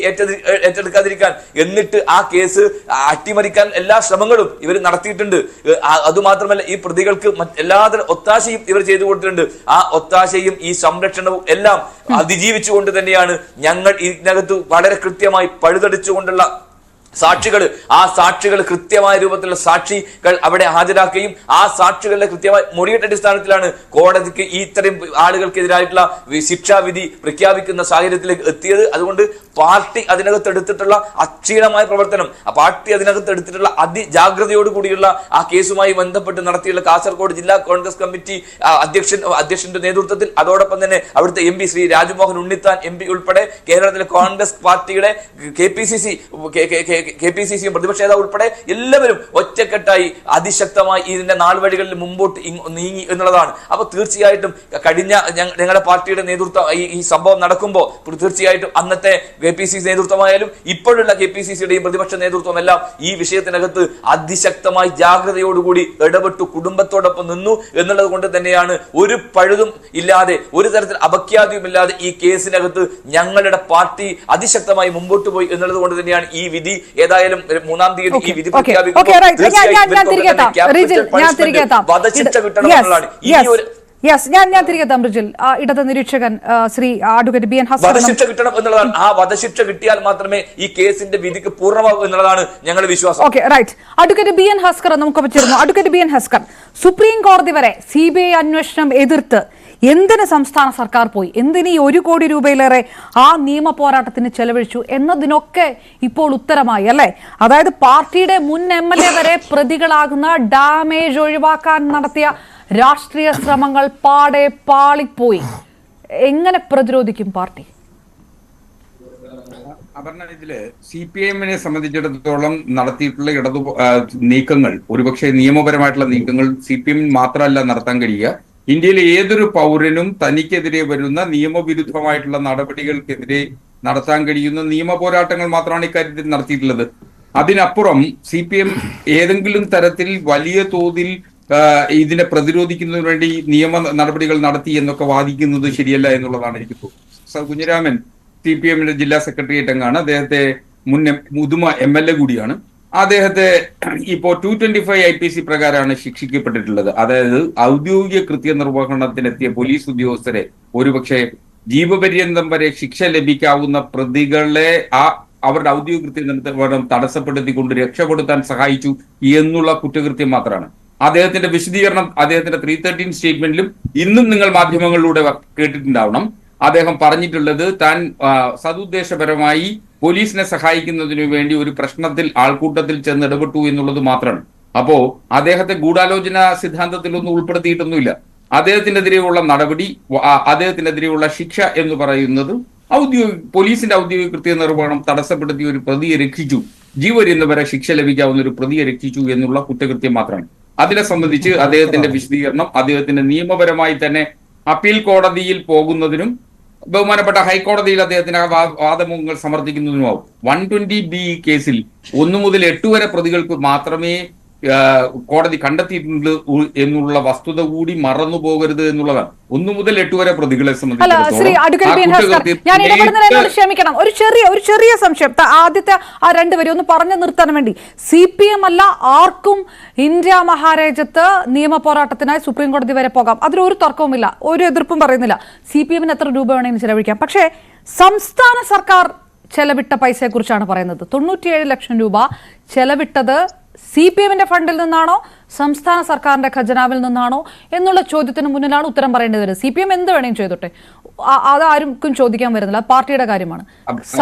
ഏറ്റെടുക്കാതിരിക്കാൻ. എന്നിട്ട് ആ കേസ് അട്ടിമറിക്കാൻ എല്ലാ ശ്രമങ്ങളും ഇവർ നടത്തിയിട്ടുണ്ട്. അതുമാത്രമല്ല ഈ പ്രതികൾക്ക് എല്ലാതരം ഒത്താശയും ഇവർ ചെയ്തു കൊടുത്തിട്ടുണ്ട്. ആ ഒത്താശയും ഈ സംരക്ഷണവും എല്ലാം അതിജീവിച്ചുകൊണ്ട് തന്നെയാണ് ഞങ്ങൾ ഇതിനകത്ത് വളരെ കൃത്യമായി പഴുതടിച്ചുകൊണ്ടുള്ള ആ സാക്ഷികൾ കൃത്യമായ രൂപത്തിലുള്ള സാക്ഷികൾ അവിടെ ഹാജരാക്കുകയും ആ സാക്ഷികളുടെ കൃത്യമായ മൊഴിയുടെ അടിസ്ഥാനത്തിലാണ് കോടതിക്ക് ഇത്തരം ആളുകൾക്കെതിരായിട്ടുള്ള ശിക്ഷാവിധി പ്രഖ്യാപിക്കുന്ന സാഹചര്യത്തിലേക്ക് എത്തിയത്. അതുകൊണ്ട് പാർട്ടി അതിനകത്ത് എടുത്തിട്ടുള്ള അക്ഷീണമായ പ്രവർത്തനം, ആ പാർട്ടി അതിനകത്ത് എടുത്തിട്ടുള്ള അതിജാഗ്രതയോട് കൂടിയുള്ള ആ കേസുമായി ബന്ധപ്പെട്ട് നടത്തിയുള്ള കാസർഗോഡ് ജില്ലാ കോൺഗ്രസ് കമ്മിറ്റി അധ്യക്ഷന്റെ നേതൃത്വത്തിൽ, അതോടൊപ്പം തന്നെ അവിടുത്തെ MP ശ്രീ രാജ്മോഹൻ ഉണ്ണിത്താൻ MP ഉൾപ്പെടെ കേരളത്തിലെ കോൺഗ്രസ് പാർട്ടിയുടെ KPCC പ്രതിപക്ഷ നേതാവ് ഉൾപ്പെടെ എല്ലാവരും ഒറ്റക്കെട്ടായി അതിശക്തമായി ഇതിന്റെ നാൾവഴികളിൽ മുമ്പോട്ട് നീങ്ങി എന്നുള്ളതാണ്. അപ്പൊ തീർച്ചയായിട്ടും കഴിഞ്ഞ ഞങ്ങളുടെ പാർട്ടിയുടെ നേതൃത്വം ഈ സംഭവം നടക്കുമ്പോൾ തീർച്ചയായിട്ടും അന്നത്തെ KPCC നേതൃത്വമായാലും ഇപ്പോഴുള്ള KPCCയുടെയും പ്രതിപക്ഷ നേതൃത്വം എല്ലാം ഈ വിഷയത്തിനകത്ത് അതിശക്തമായി ജാഗ്രതയോടുകൂടി ഇടപെട്ടു കുടുംബത്തോടൊപ്പം നിന്നു എന്നുള്ളത് കൊണ്ട് തന്നെയാണ് ഒരു പഴുതും ഇല്ലാതെ ഒരു തരത്തിൽ അപഖ്യാതിയുമില്ലാതെ ഈ കേസിനകത്ത് ഞങ്ങളുടെ പാർട്ടി അതിശക്തമായി മുമ്പോട്ട് പോയി എന്നുള്ളത് കൊണ്ട് തന്നെയാണ് ഈ വിധി ഏതായാലും 3-ാം തീയതി ഈ വിധി പ്രഖ്യാപിക്കുമ്പോൾ ഞാൻ തിരികെത്താം റിജിൽ. ഇടത് നിരീക്ഷകൻ ശ്രീ അഡ്വക്കേറ്റ് BN ഹസ്കർ, വധശിക്ഷ കിട്ടണം എന്നുള്ളതാണ്. ആ വധശിക്ഷ കിട്ടിയാൽ മാത്രമേ ഈ കേസിന്റെ വിധിക്ക് പൂർണ്ണമാകൂ എന്നുള്ളതാണ് ഞങ്ങളുടെ വിശ്വാസം. Okay, right. Advocate BN Haskar നമുക്ക് വെച്ചിരുന്നു. അഡ്വക്കേറ്റ് BN ഹസ്കർ, സുപ്രീം കോടതി വരെ CBI അന്വേഷണം എതിർത്ത് എന്തിന് സംസ്ഥാന സർക്കാർ പോയി, എന്തിന് ഈ 1 കോടി രൂപയിലേറെ ആ നിയമ പോരാട്ടത്തിന് ചെലവഴിച്ചു എന്നതിനൊക്കെ ഇപ്പോൾ ഉത്തരമായി അല്ലേ? അതായത് പാർട്ടിയുടെ മുൻ MLA വരെ പ്രതികളാകുന്ന ഡാമേജ് ഒഴിവാക്കാൻ നടത്തിയ രാഷ്ട്രീയ ശ്രമങ്ങൾ പാടെ പാളിപ്പോയി. എങ്ങനെ പ്രതിരോധിക്കും പാർട്ടി? അപർണ, ഇതില് CPIM-നെ സംബന്ധിച്ചിടത്തോളം നടത്തിയിട്ടുള്ള നീക്കങ്ങൾ, ഒരുപക്ഷെ നിയമപരമായിട്ടുള്ള നീക്കങ്ങൾ CPIM മാത്രമല്ല നടത്താൻ കഴിയുക. ഇന്ത്യയിലെ ഏതൊരു പൗരനും തനിക്കെതിരെ വരുന്ന നിയമവിരുദ്ധമായിട്ടുള്ള നടപടികൾക്കെതിരെ നടത്താൻ കഴിയുന്ന നിയമ പോരാട്ടങ്ങൾ മാത്രമാണ് ഇക്കാര്യത്തിൽ നടത്തിയിട്ടുള്ളത്. അതിനപ്പുറം CPIM ഏതെങ്കിലും തരത്തിൽ വലിയ തോതിൽ ഇതിനെ പ്രതിരോധിക്കുന്നതിന് വേണ്ടി നിയമ നടപടികൾ നടത്തി എന്നൊക്കെ വാദിക്കുന്നത് ശരിയല്ല എന്നുള്ളതാണ് എനിക്ക് തോന്നുന്നത്. കുഞ്ഞിരാമൻ CPIM-ന്റെ ജില്ലാ സെക്രട്ടേറിയറ്റ് അംഗമാണ്. അദ്ദേഹത്തെ മുൻ മുതുമ MLA കൂടിയാണ്. അദ്ദേഹത്തെ ഇപ്പോൾ 225 IPC പ്രകാരമാണ് ശിക്ഷിക്കപ്പെട്ടിട്ടുള്ളത്. അതായത് ഔദ്യോഗിക കൃത്യനിർവഹണത്തിനെത്തിയ പോലീസ് ഉദ്യോഗസ്ഥരെ ഒരുപക്ഷെ ജീവപര്യന്തം വരെ ശിക്ഷ ലഭിക്കാവുന്ന പ്രതികളെ അവരുടെ ഔദ്യോഗിക കൃത്യനിർവഹണം തടസ്സപ്പെടുത്തിക്കൊണ്ട് രക്ഷപ്പെടുത്താൻ സഹായിച്ചു എന്നുള്ള കുറ്റകൃത്യം മാത്രമാണ്. അദ്ദേഹത്തിന്റെ വിശദീകരണം അദ്ദേഹത്തിന്റെ 313 സ്റ്റേറ്റ്മെന്റിലും ഇന്നും നിങ്ങൾ മാധ്യമങ്ങളിലൂടെ കേട്ടിട്ടുണ്ടാവണം. അദ്ദേഹം പറഞ്ഞിട്ടുള്ളത് താൻ സതുദ്ദേശപരമായി പോലീസിനെ സഹായിക്കുന്നതിനു വേണ്ടി ഒരു പ്രശ്നത്തിൽ ആൾക്കൂട്ടത്തിൽ ചെന്ന് ഇടപെട്ടു എന്നുള്ളത് മാത്രമാണ്. അപ്പോ അദ്ദേഹത്തെ ഗൂഢാലോചന സിദ്ധാന്തത്തിലൊന്നും ഉൾപ്പെടുത്തിയിട്ടൊന്നുമില്ല. അദ്ദേഹത്തിനെതിരെയുള്ള നടപടി, അദ്ദേഹത്തിനെതിരെയുള്ള ശിക്ഷ എന്ന് പറയുന്നത് പോലീസിന്റെ ഔദ്യോഗിക കൃത്യനിർവഹണം തടസ്സപ്പെടുത്തി ഒരു പ്രതിയെ രക്ഷിച്ചു, ജീവപര്യന്തം വരെ ശിക്ഷ ലഭിക്കാവുന്ന ഒരു പ്രതിയെ രക്ഷിച്ചു എന്നുള്ള കുറ്റകൃത്യം മാത്രമാണ്. അതിനെ സംബന്ധിച്ച് അദ്ദേഹത്തിന്റെ വിശദീകരണം അദ്ദേഹത്തിന്റെ നിയമപരമായി തന്നെ അപ്പീൽ കോടതിയിൽ പോകുന്നതിനും ബഹുമാനപ്പെട്ട ഹൈക്കോടതിയിൽ അദ്ദേഹത്തിന് വാദമുഖങ്ങൾ സമർത്ഥിക്കുന്നതിനുമാവും. 120B കേസിൽ 1 മുതൽ 8 വരെ പ്രതികൾക്ക് മാത്രമേ കോടതി കണ്ടെത്തിയിട്ടുണ്ട് എന്നുള്ള വസ്തുത കൂടി മറന്നു പോകരുത് എന്നുള്ളതാണ്. 1 മുതൽ 8 വരെ പ്രതികളെ ക്ഷമിക്കണം, ഒരു ചെറിയ സംശയം. ആദ്യത്തെ ആ 2 വരെ ഒന്ന് പറഞ്ഞു നിർത്താൻ വേണ്ടി, CPM അല്ല ആർക്കും ഇന്ത്യ മഹാരാജ്യത്ത് നിയമ പോരാട്ടത്തിനായി സുപ്രീം കോടതി വരെ പോകാം. അതിലൊരു തർക്കവുമില്ല, ഒരു എതിർപ്പും പറയുന്നില്ല. CPM-ന് എത്ര രൂപ വേണമെങ്കിലും ചെലവഴിക്കാം. പക്ഷേ സംസ്ഥാന സർക്കാർ ചെലവിട്ട പൈസയെ കുറിച്ചാണ് പറയുന്നത്. 97 ലക്ഷം രൂപ ചെലവിട്ടത് CPM-ന്റെ ഫണ്ടിൽ നിന്നാണോ സംസ്ഥാന സർക്കാരിന്റെ ഖജനാവിൽ നിന്നാണോ എന്നുള്ള ചോദ്യത്തിന് മുന്നിലാണ് ഉത്തരം പറയേണ്ടി വരുന്നത്. CPM എന്ത് വേണമെങ്കിലും ചെയ്തോട്ടെ, അതാർക്കും ചോദിക്കാൻ വരുന്നില്ല, പാർട്ടിയുടെ കാര്യമാണ്.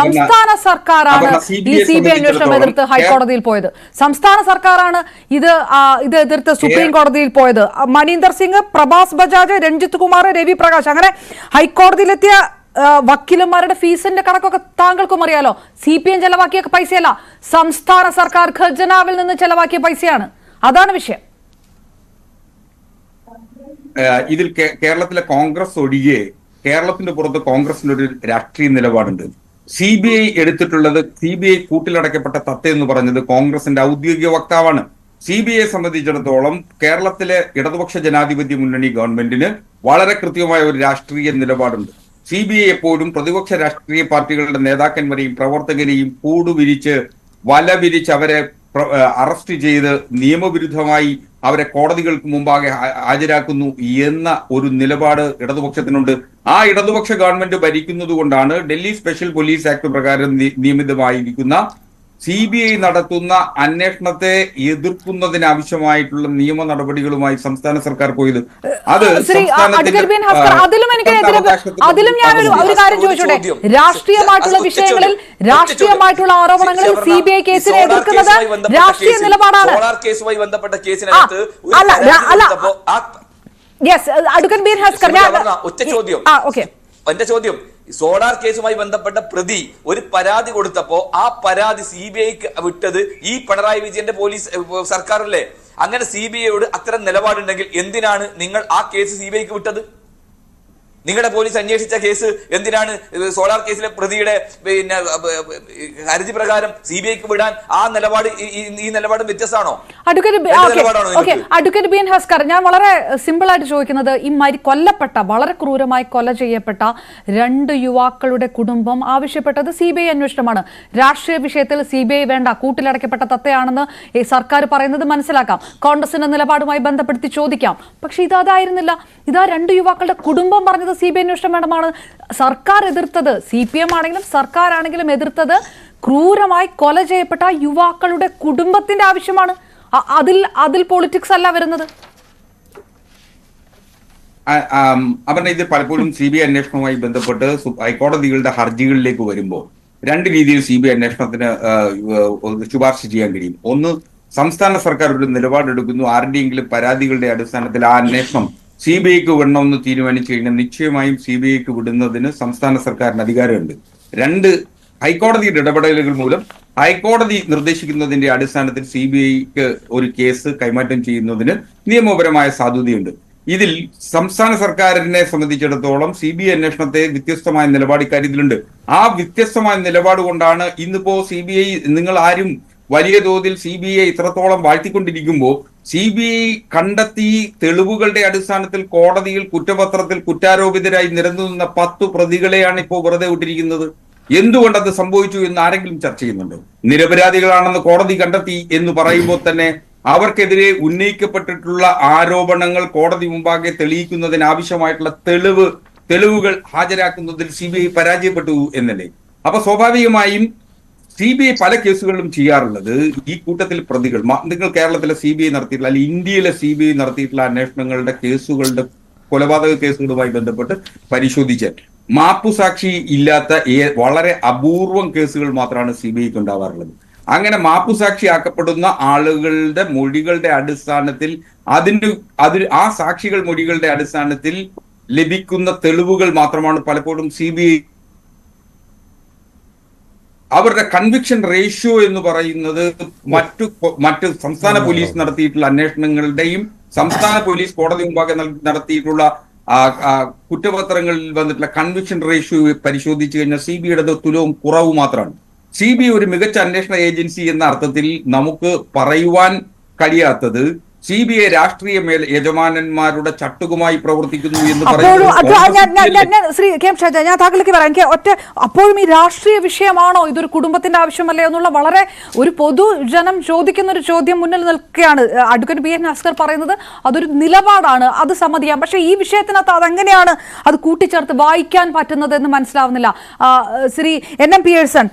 സംസ്ഥാന സർക്കാരാണ് ഈ CBI അന്വേഷണം എതിർത്ത് ഹൈക്കോടതിയിൽ പോയത്. സംസ്ഥാന സർക്കാരാണ് ഇത് എതിർത്ത് സുപ്രീം കോടതിയിൽ പോയത്. മനീന്ദർ സിംഗ്, പ്രഭാസ് ബജാജ്, രഞ്ജിത്ത് കുമാർ, രവി പ്രകാശ്, അങ്ങനെ ഹൈക്കോടതിയിലെത്തിയ വക്കീലന്മാരുടെ ഫീസിന്റെ കണക്കൊക്കെ താങ്കൾക്കും അറിയാലോ. CPM ചെലവാക്കിയ പൈസയല്ല, സംസ്ഥാന സർക്കാർ ഖജനാവിൽ നിന്ന് ചെലവാക്കിയ പൈസയാണ്. അതാണ് വിഷയം. ഇതിൽ കേരളത്തിലെ കോൺഗ്രസ് ഒഴികെ കേരളത്തിന്റെ പുറത്ത് കോൺഗ്രസിന്റെ ഒരു രാഷ്ട്രീയ നിലപാടുണ്ട്. CBI എടുത്തിട്ടുള്ളത്, CBI കൂട്ടിലടക്കപ്പെട്ട തത്ത എന്ന് പറഞ്ഞത് കോൺഗ്രസിന്റെ ഔദ്യോഗിക വക്താവാണ്. CBIയെ സംബന്ധിച്ചിടത്തോളം കേരളത്തിലെ ഇടതുപക്ഷ ജനാധിപത്യ മുന്നണി ഗവൺമെന്റിന് വളരെ കൃത്യമായ ഒരു രാഷ്ട്രീയ നിലപാടുണ്ട്. CBI എപ്പോഴും പ്രതിപക്ഷ രാഷ്ട്രീയ പാർട്ടികളുടെ നേതാക്കന്മാരെയും പ്രവർത്തകരെയും കൂടുവിരിച്ച് വല വിരിച്ച് അവരെ അറസ്റ്റ് ചെയ്ത് നിയമവിരുദ്ധമായി അവരെ കോടതികൾക്ക് മുമ്പാകെ ഹാജരാക്കുന്നു എന്ന ഒരു നിലപാട് ഇടതുപക്ഷത്തിനുണ്ട്. ആ ഇടതുപക്ഷ ഗവൺമെന്റ് ഭരിക്കുന്നത് കൊണ്ടാണ് ഡൽഹി സ്പെഷ്യൽ പോലീസ് ആക്ട് പ്രകാരം നിയമിതമായിരിക്കുന്ന CBI നടത്തുന്ന അന്വേഷണത്തെ എതിർക്കുന്നതിനാവശ്യമായിട്ടുള്ള നിയമ നടപടികളുമായി സംസ്ഥാന സർക്കാർ പോയത്. അത് അതിലും ഞാൻ ഒരു കാര്യം ചോദിച്ചോട്ടെ, രാഷ്ട്രീയമായിട്ടുള്ള വിഷയങ്ങളിൽ രാഷ്ട്രീയമായിട്ടുള്ള ആരോപണങ്ങളിൽ CBI കേസിനെ എതിർക്കുന്നത് രാഷ്ട്രീയ നിലപാടാണ്. എന്റെ ചോദ്യം, സോളാർ കേസുമായി ബന്ധപ്പെട്ട പ്രതി ഒരു പരാതി കൊടുത്തപ്പോ ആ പരാതി CBIക്ക് വിട്ടത് ഈ പിണറായി വിജയന്റെ പോലീസ് സർക്കാരല്ലേ? അങ്ങനെ CBIയോട് അത്തരം നിലപാടുണ്ടെങ്കിൽ എന്തിനാണ് നിങ്ങൾ ആ കേസ് CBIക്ക് വിട്ടത്? നിങ്ങളുടെ പോലീസ് അന്വേഷിച്ച കേസ് എന്തിനാണ് സോളാർ കേസിലെ പ്രതിയുടെ ഹർജി പ്രകാരം CBIക്ക് വിടാൻ? ആ നിലപാട് ഈ നിലപാട് വ്യത്യസ്തമാണോ? അഡ്വക്കേറ്റ് ബി എൻ ഹസ്കർ, ഞാൻ വളരെ സിമ്പിൾ ആയിട്ട് ചോദിക്കുന്നത്, ഈ കൊല്ലപ്പെട്ട, വളരെ ക്രൂരമായി കൊല ചെയ്യപ്പെട്ട 2 യുവാക്കളുടെ കുടുംബം ആവശ്യപ്പെട്ടത് CBI അന്വേഷണമാണ്. രാഷ്ട്രീയ വിഷയത്തിൽ CBI വേണ്ട, കൂട്ടിലടക്കപ്പെട്ട തത്തയാണെന്ന് സർക്കാർ പറയുന്നത് മനസ്സിലാക്കാം, കോൺഗ്രസിന്റെ നിലപാടുമായി ബന്ധപ്പെടുത്തി ചോദിക്കാം. പക്ഷെ ഇതായിരുന്നില്ല. ഇതാ 2 യുവാക്കളുടെ കുടുംബം പറഞ്ഞത് CBI അന്വേഷണം വേണ്ടമാണ്. സർക്കാർ എതിർത്തത്, CPM ആണെങ്കിലും സർക്കാർ ആണെങ്കിലും എതിർത്തത് ക്രൂരമായി കൊല ചെയ്യപ്പെട്ട യുവാക്കളുടെ കുടുംബത്തിന്റെ ആവശ്യമാണ്. അതിൽ പൊളിറ്റിക്സ് അല്ല വരുന്നത്. അവരുടെ ഇത് പലപ്പോഴും CBI അന്വേഷണവുമായി ബന്ധപ്പെട്ട് ഹൈക്കോടതികളുടെ ഹർജികളിലേക്ക് വരുമ്പോൾ 2 രീതിയിൽ CBI അന്വേഷണത്തിന് ശുപാർശ ചെയ്യാൻ കഴിയും. ഒന്ന്, സംസ്ഥാന സർക്കാർ ഒരു നിലപാടെടുക്കുന്നു, ആരുടെയെങ്കിലും പരാതികളുടെ അടിസ്ഥാനത്തിൽ ആ അന്വേഷണം CBIക്ക് വിടണമെന്ന് തീരുമാനിച്ചു കഴിഞ്ഞാൽ നിശ്ചയമായും CBIക്ക് വിടുന്നതിന് സംസ്ഥാന സർക്കാരിന് അധികാരമുണ്ട്. 2, ഹൈക്കോടതിയുടെ ഇടപെടലുകൾ മൂലം ഹൈക്കോടതി നിർദ്ദേശിക്കുന്നതിന്റെ അടിസ്ഥാനത്തിൽ CBIക്ക് ഒരു കേസ് കൈമാറ്റം ചെയ്യുന്നതിന് നിയമപരമായ സാധുതയുണ്ട്. ഇതിൽ സംസ്ഥാന സർക്കാരിനെ സംബന്ധിച്ചിടത്തോളം CBI അന്വേഷണത്തെ വ്യത്യസ്തമായ നിലപാട് ഇക്കാര്യത്തിലുണ്ട്. ആ വ്യത്യസ്തമായ നിലപാട് കൊണ്ടാണ് ഇന്നിപ്പോ CBI, നിങ്ങൾ ആരും വലിയ തോതിൽ CBI ഇത്രത്തോളം വാഴ്ത്തിക്കൊണ്ടിരിക്കുമ്പോൾ CBI കണ്ടെത്തി തെളിവുകളുടെ അടിസ്ഥാനത്തിൽ കോടതിയിൽ കുറ്റപത്രത്തിൽ കുറ്റാരോപിതരായി നിരന്നുനിന്ന 10 പ്രതികളെയാണ് ഇപ്പോൾ വെറുതെ വിട്ടിരിക്കുന്നത്. എന്തുകൊണ്ടത് സംഭവിച്ചു എന്ന് ആരെങ്കിലും ചർച്ച ചെയ്യുന്നുണ്ടോ? നിരപരാധികളാണെന്ന് കോടതി കണ്ടെത്തി എന്ന് പറയുമ്പോൾ തന്നെ അവർക്കെതിരെ ഉന്നയിക്കപ്പെട്ടിട്ടുള്ള ആരോപണങ്ങൾ കോടതി മുമ്പാകെ തെളിയിക്കുന്നതിന് ആവശ്യമായിട്ടുള്ള തെളിവുകൾ ഹാജരാക്കുന്നതിൽ CBI പരാജയപ്പെട്ടു എന്നല്ലേ? അപ്പൊ സ്വാഭാവികമായും CBI പല കേസുകളിലും ചെയ്യാറുള്ളത് ഈ കൂട്ടത്തിൽ പ്രതികൾ, നിങ്ങൾ കേരളത്തിലെ CBI നടത്തിയിട്ടുള്ള അല്ലെങ്കിൽ ഇന്ത്യയിലെ CBI നടത്തിയിട്ടുള്ള അന്വേഷണങ്ങളുടെ കേസുകളുടെ കൊലപാതക കേസുകളുമായി ബന്ധപ്പെട്ട് പരിശോധിച്ചാൽ മാപ്പുസാക്ഷി ഇല്ലാത്ത വളരെ അപൂർവം കേസുകൾ മാത്രമാണ് CBIക്ക് ഉണ്ടാവാറുള്ളത്. അങ്ങനെ മാപ്പുസാക്ഷിയാക്കപ്പെടുന്ന ആളുകളുടെ മൊഴികളുടെ അടിസ്ഥാനത്തിൽ ആ സാക്ഷികൾ മൊഴികളുടെ അടിസ്ഥാനത്തിൽ ലഭിക്കുന്ന തെളിവുകൾ മാത്രമാണ് പലപ്പോഴും CBI അവരുടെ കൺവിക്ഷൻ റേഷ്യോ എന്ന് പറയുന്നത് മറ്റു സംസ്ഥാന പോലീസ് നടത്തിയിട്ടുള്ള അന്വേഷണങ്ങളുടെയും സംസ്ഥാന പോലീസ് കോടതി മുമ്പാകെ നടത്തിയിട്ടുള്ള കുറ്റപത്രങ്ങളിൽ വന്നിട്ടുള്ള കൺവിക്ഷൻ റേഷ്യോ പരിശോധിച്ചു കഴിഞ്ഞാൽ CBIയുടെ തുലവും കുറവ് മാത്രമാണ്. CBI ഒരു മികച്ച അന്വേഷണ ഏജൻസി എന്ന അർത്ഥത്തിൽ നമുക്ക് പറയുവാൻ കഴിയാത്തത് CBI രാഷ്ട്രീയ യജമാനന്മാരുടെ ചട്ടുകുമായി പ്രവർത്തിക്കുന്നു എന്ന് ശ്രീ കെ എം ഷാജ, ഞാൻ താങ്കളിലേക്ക് പറയാം. എനിക്ക് അപ്പോഴും ഈ രാഷ്ട്രീയ വിഷയമാണോ, ഇതൊരു കുടുംബത്തിന്റെ ആവശ്യമല്ലേ എന്നുള്ള വളരെ ഒരു പൊതുജനം ചോദിക്കുന്ന ഒരു ചോദ്യം മുന്നിൽ നിൽക്കുകയാണ്. അഡ്വക്കേറ്റ് ബി എൻ ഹസ്കർ പറയുന്നത് അതൊരു നിലപാടാണ്, അത് സമ്മതിക്കാം. പക്ഷേ ഈ വിഷയത്തിനകത്ത് അതെങ്ങനെയാണ് അത് കൂട്ടിച്ചേർത്ത് വായിക്കാൻ പറ്റുന്നത് എന്ന് മനസ്സിലാവുന്നില്ല. ശ്രീ NM പിയേഴ്സൺ,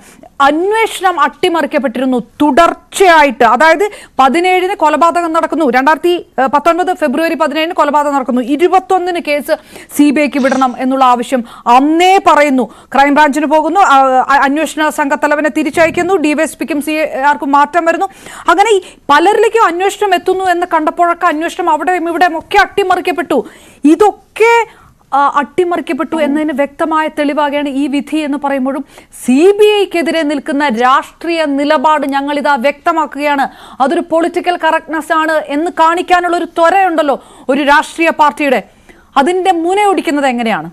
അന്വേഷണം അട്ടിമറിക്കപ്പെട്ടിരുന്നു തുടർച്ചയായിട്ട്. അതായത് 17-ന് കൊലപാതകം നടക്കുന്നു, 2019 ഫെബ്രുവരി 17-ന് കൊലപാതകം നടക്കുന്നു, 21-ന് കേസ് CBIക്ക് വിടണം എന്നുള്ള ആവശ്യം അന്നേ പറയുന്നു. ക്രൈംബ്രാഞ്ചിന് പോകുന്നു, അന്വേഷണ സംഘത്തലവനെ തിരിച്ചയക്കുന്നു, DYSPക്കും CARക്കും മാറ്റം വരുന്നു. അങ്ങനെ പലരിലേക്കും അന്വേഷണം എത്തുന്നു എന്ന് കണ്ടപ്പോഴൊക്കെ അന്വേഷണം അവിടെയും ഇവിടെയും ഒക്കെ അട്ടിമറിക്കപ്പെട്ടു. ഇതൊക്കെ അട്ടിമറിക്കപ്പെട്ടു എന്നതിന് വ്യക്തമായ തെളിവാകയാണ് ഈ വിധി എന്ന് പറയുമ്പോഴും CBIക്കെതിരെ നിൽക്കുന്ന രാഷ്ട്രീയ നിലപാട് ഞങ്ങളിതാ വ്യക്തമാക്കുകയാണ്, അതൊരു പൊളിറ്റിക്കൽ കറക്റ്റ്നെസ് ആണ് എന്ന് കാണിക്കാനുള്ള ഒരു ത്വരയുണ്ടല്ലോ ഒരു രാഷ്ട്രീയ പാർട്ടിയുടെ, അതിന്റെ മുനയൊടിക്കുന്നത് എങ്ങനെയാണ്?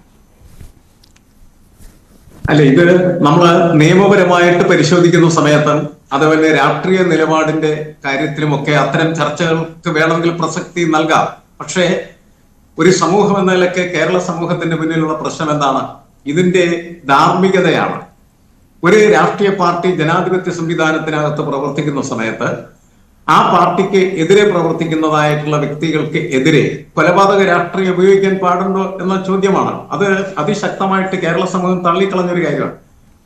അല്ല, ഇത് നമ്മൾ നിയമപരമായിട്ട് പരിശോധിക്കുന്ന സമയത്ത് അതുപോലെ രാഷ്ട്രീയ നിലപാടിന്റെ കാര്യത്തിലുമൊക്കെ അത്തരം ചർച്ചകൾക്ക് വേണമെങ്കിൽ പ്രസക്തി നൽകാം. പക്ഷേ ഒരു സമൂഹം എന്ന നിലയ്ക്ക് കേരള സമൂഹത്തിന്റെ മുന്നിലുള്ള പ്രശ്നം എന്താണ്? ഇതിന്റെ ധാർമ്മികതയാണ്. ഒരു രാഷ്ട്രീയ പാർട്ടി ജനാധിപത്യ സംവിധാനത്തിനകത്ത് പ്രവർത്തിക്കുന്ന സമയത്ത് ആ പാർട്ടിക്ക് എതിരെ പ്രവർത്തിക്കുന്നതായിട്ടുള്ള വ്യക്തികൾക്ക് എതിരെ കൊലപാതക രാഷ്ട്രീയം ഉപയോഗിക്കാൻ പാടുണ്ടോ എന്ന ചോദ്യമാണ്. അത് അതിശക്തമായിട്ട് കേരള സമൂഹം തള്ളിക്കളഞ്ഞൊരു കാര്യമാണ്.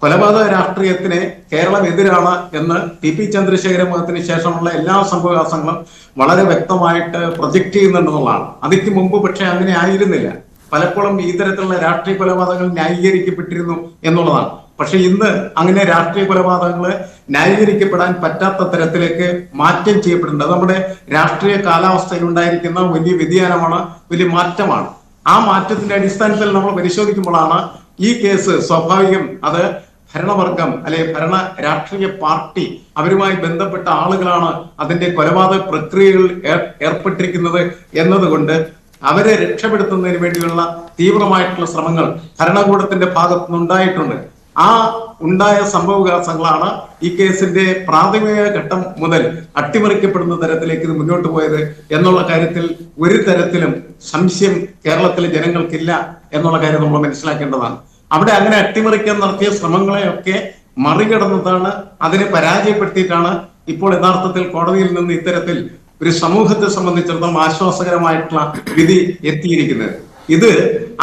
കൊലപാതക രാഷ്ട്രീയത്തിന് കേരളം എതിരാണ് എന്ന് ടി.പി. ചന്ദ്രശേഖരൻ മുഖത്തിന് ശേഷമുള്ള എല്ലാ സംഭവവികാസങ്ങളും വളരെ വ്യക്തമായിട്ട് പ്രൊജക്ട് ചെയ്യുന്നുണ്ടെന്നുള്ളതാണ്. അതിക്ക് മുമ്പ് പക്ഷെ അങ്ങനെ ആയിരുന്നില്ല. പലപ്പോഴും ഈ തരത്തിലുള്ള രാഷ്ട്രീയ കൊലപാതകങ്ങൾ ന്യായീകരിക്കപ്പെട്ടിരുന്നു എന്നുള്ളതാണ്. പക്ഷെ ഇന്ന് അങ്ങനെ രാഷ്ട്രീയ കൊലപാതകങ്ങൾ ന്യായീകരിക്കപ്പെടാൻ പറ്റാത്ത തരത്തിലേക്ക് മാറ്റം ചെയ്യപ്പെടുന്നുണ്ട്. നമ്മുടെ രാഷ്ട്രീയ കാലാവസ്ഥയിൽ ഉണ്ടായിരിക്കുന്ന വലിയ വ്യതിയാനമാണ്, വലിയ മാറ്റമാണ്. ആ മാറ്റത്തിന്റെ അടിസ്ഥാനത്തിൽ നമ്മൾ പരിശോധിക്കുമ്പോഴാണ് ഈ കേസ് സ്വാഭാവികം അത് ഭരണവർഗം അല്ലെങ്കിൽ ഭരണ രാഷ്ട്രീയ പാർട്ടി അവരുമായി ബന്ധപ്പെട്ട ആളുകളാണ് അതിന്റെ കൊലപാതക പ്രക്രിയകളിൽ ഏർപ്പെട്ടിരിക്കുന്നത് എന്നതുകൊണ്ട് അവരെ രക്ഷപ്പെടുത്തുന്നതിന് വേണ്ടിയുള്ള തീവ്രമായിട്ടുള്ള ശ്രമങ്ങൾ ഭരണകൂടത്തിന്റെ ഭാഗത്തു നിന്നുണ്ടായിട്ടുണ്ട്. ആ ഉണ്ടായ സംഭവവികാസങ്ങളാണ് ഈ കേസിന്റെ പ്രാഥമിക ഘട്ടം മുതൽ അട്ടിമറിക്കപ്പെടുന്ന തരത്തിലേക്ക് ഇത് മുന്നോട്ട് പോയത് എന്നുള്ള കാര്യത്തിൽ ഒരു തരത്തിലും സംശയം കേരളത്തിലെ ജനങ്ങൾക്കില്ല എന്നുള്ള കാര്യം നമ്മൾ മനസ്സിലാക്കേണ്ടതാണ്. അവിടെ അങ്ങനെ അട്ടിമറിക്കാൻ നടത്തിയ ശ്രമങ്ങളെയൊക്കെ മറികടന്നതാണ്, അതിനെ പരാജയപ്പെടുത്തിയിട്ടാണ് ഇപ്പോൾ യഥാർത്ഥത്തിൽ കോടതിയിൽ നിന്ന് ഇത്തരത്തിൽ ഒരു സമൂഹത്തെ സംബന്ധിച്ചിടത്തോളം ആശ്വാസകരമായിട്ടുള്ള വിധി എത്തിയിരിക്കുന്നത്. ഇത്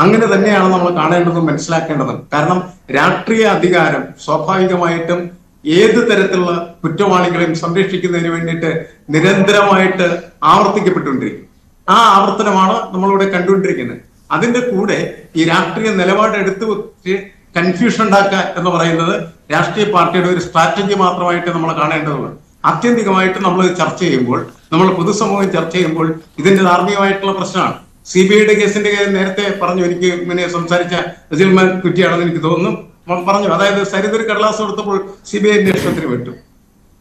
അങ്ങനെ തന്നെയാണ് നമ്മൾ കാണേണ്ടതും മനസ്സിലാക്കേണ്ടതും. കാരണം രാഷ്ട്രീയ അധികാരം സ്വാഭാവികമായിട്ടും ഏത് തരത്തിലുള്ള കുറ്റവാളികളെയും സംരക്ഷിക്കുന്നതിന് വേണ്ടിയിട്ട് നിരന്തരമായിട്ട് ആവർത്തിക്കപ്പെട്ടുകൊണ്ടിരിക്കും. ആ ആവർത്തനമാണ് നമ്മളിവിടെ കണ്ടുകൊണ്ടിരിക്കുന്നത്. അതിന്റെ കൂടെ ഈ രാഷ്ട്രീയ നിലപാട് എടുത്തു വെച്ച് കൺഫ്യൂഷൻ ഉണ്ടാക്കുക എന്ന് പറയുന്നത് രാഷ്ട്രീയ പാർട്ടിയുടെ ഒരു സ്ട്രാറ്റജി മാത്രമായിട്ട് നമ്മൾ കാണേണ്ടതുള്ളൂ. ആത്യന്തികമായിട്ട് നമ്മൾ ചർച്ച ചെയ്യുമ്പോൾ, നമ്മൾ പൊതുസമൂഹം ചർച്ച ചെയ്യുമ്പോൾ ഇതിന്റെ ധാർമ്മികമായിട്ടുള്ള പ്രശ്നമാണ്. CBIയുടെ കേസിന്റെ നേരത്തെ പറഞ്ഞു, എനിക്ക് ഇങ്ങനെ സംസാരിച്ച അജിൽമാൻ കുറ്റിയാണെന്ന് എനിക്ക് തോന്നുന്നു പറഞ്ഞു. അതായത് സരിതൊരു കടലാസ് കൊടുത്തപ്പോൾ CBI അന്വേഷണത്തിന് വിട്ടു.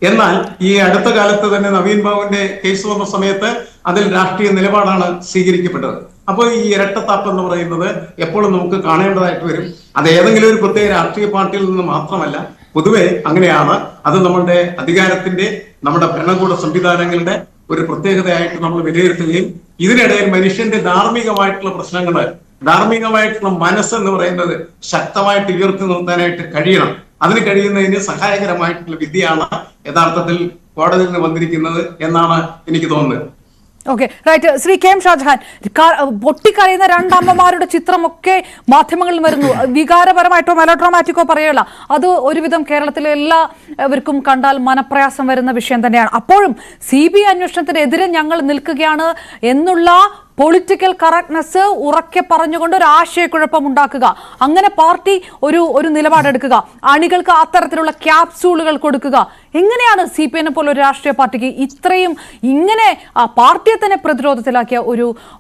എന്നാൽ ഈ അടുത്ത കാലത്ത് തന്നെ നവീൻ ബാബുവിന്റെ കേസ് വന്ന സമയത്ത് അതിൽ രാഷ്ട്രീയ നിലപാടാണ് സ്വീകരിക്കപ്പെട്ടത്. അപ്പോൾ ഈ ഇരട്ടത്താപ്പ് എന്ന് പറയുന്നത് എപ്പോഴും നമുക്ക് കാണേണ്ടതായിട്ട് വരും. അത് ഏതെങ്കിലും ഒരു പ്രത്യേക രാഷ്ട്രീയ പാർട്ടിയിൽ നിന്ന് മാത്രമല്ല, പൊതുവെ അങ്ങനെയാണ്. അത് നമ്മളുടെ അധികാരത്തിന്റെ, നമ്മുടെ ഭരണകൂട സംവിധാനങ്ങളുടെ ഒരു പ്രത്യേകതയായിട്ട് നമ്മൾ വിലയിരുത്തുകയും ഇതിനിടയിൽ മനുഷ്യന്റെ ധാർമ്മികമായിട്ടുള്ള പ്രശ്നങ്ങള്, ധാർമ്മികമായിട്ടുള്ള മനസ്സെന്ന് പറയുന്നത് ശക്തമായിട്ട് ഉയർത്തി നിർത്താനായിട്ട് കഴിയണം. അതിന് കഴിയുന്നതിന് സഹായകരമായിട്ടുള്ള വിദ്യയാണ് യഥാർത്ഥത്തിൽ കോടതിയിൽ നിന്ന് വന്നിരിക്കുന്നത് എന്നാണ് എനിക്ക് തോന്നുന്നത്. Okay, right. Shri K M Shajahan, പൊട്ടിക്കരയുന്ന രണ്ടമ്മമാരുടെ ചിത്രമൊക്കെ മാധ്യമങ്ങളിൽ വരുന്നു. വികാരപരമായിട്ടോ മെലോഡ്രാമാറ്റിക്കോ പറയുകയല്ല, അത് ഒരുവിധം കേരളത്തിലെ എല്ലാവർക്കും കണ്ടാൽ മനപ്രയാസം വരുന്ന വിഷയം തന്നെയാണ്. അപ്പോഴും CBI അന്വേഷണത്തിനെതിരെ ഞങ്ങൾ നിൽക്കുകയാണ് എന്നുള്ള പൊളിറ്റിക്കൽ കറക്റ്റ്നെസ് ഉറക്കെ പറഞ്ഞുകൊണ്ട് ഒരു ആശയക്കുഴപ്പം ഉണ്ടാക്കുക, അങ്ങനെ പാർട്ടി ഒരു നിലപാടെടുക്കുക, അണികൾക്ക് അത്തരത്തിലുള്ള ക്യാപ്സൂളുകൾ കൊടുക്കുക. എങ്ങനെയാണ് CPM പോലെ ഒരു രാഷ്ട്രീയ പാർട്ടിക്ക് ഇത്രയും ഇങ്ങനെ പാർട്ടിയെ തന്നെ പ്രതിരോധത്തിലാക്കിയ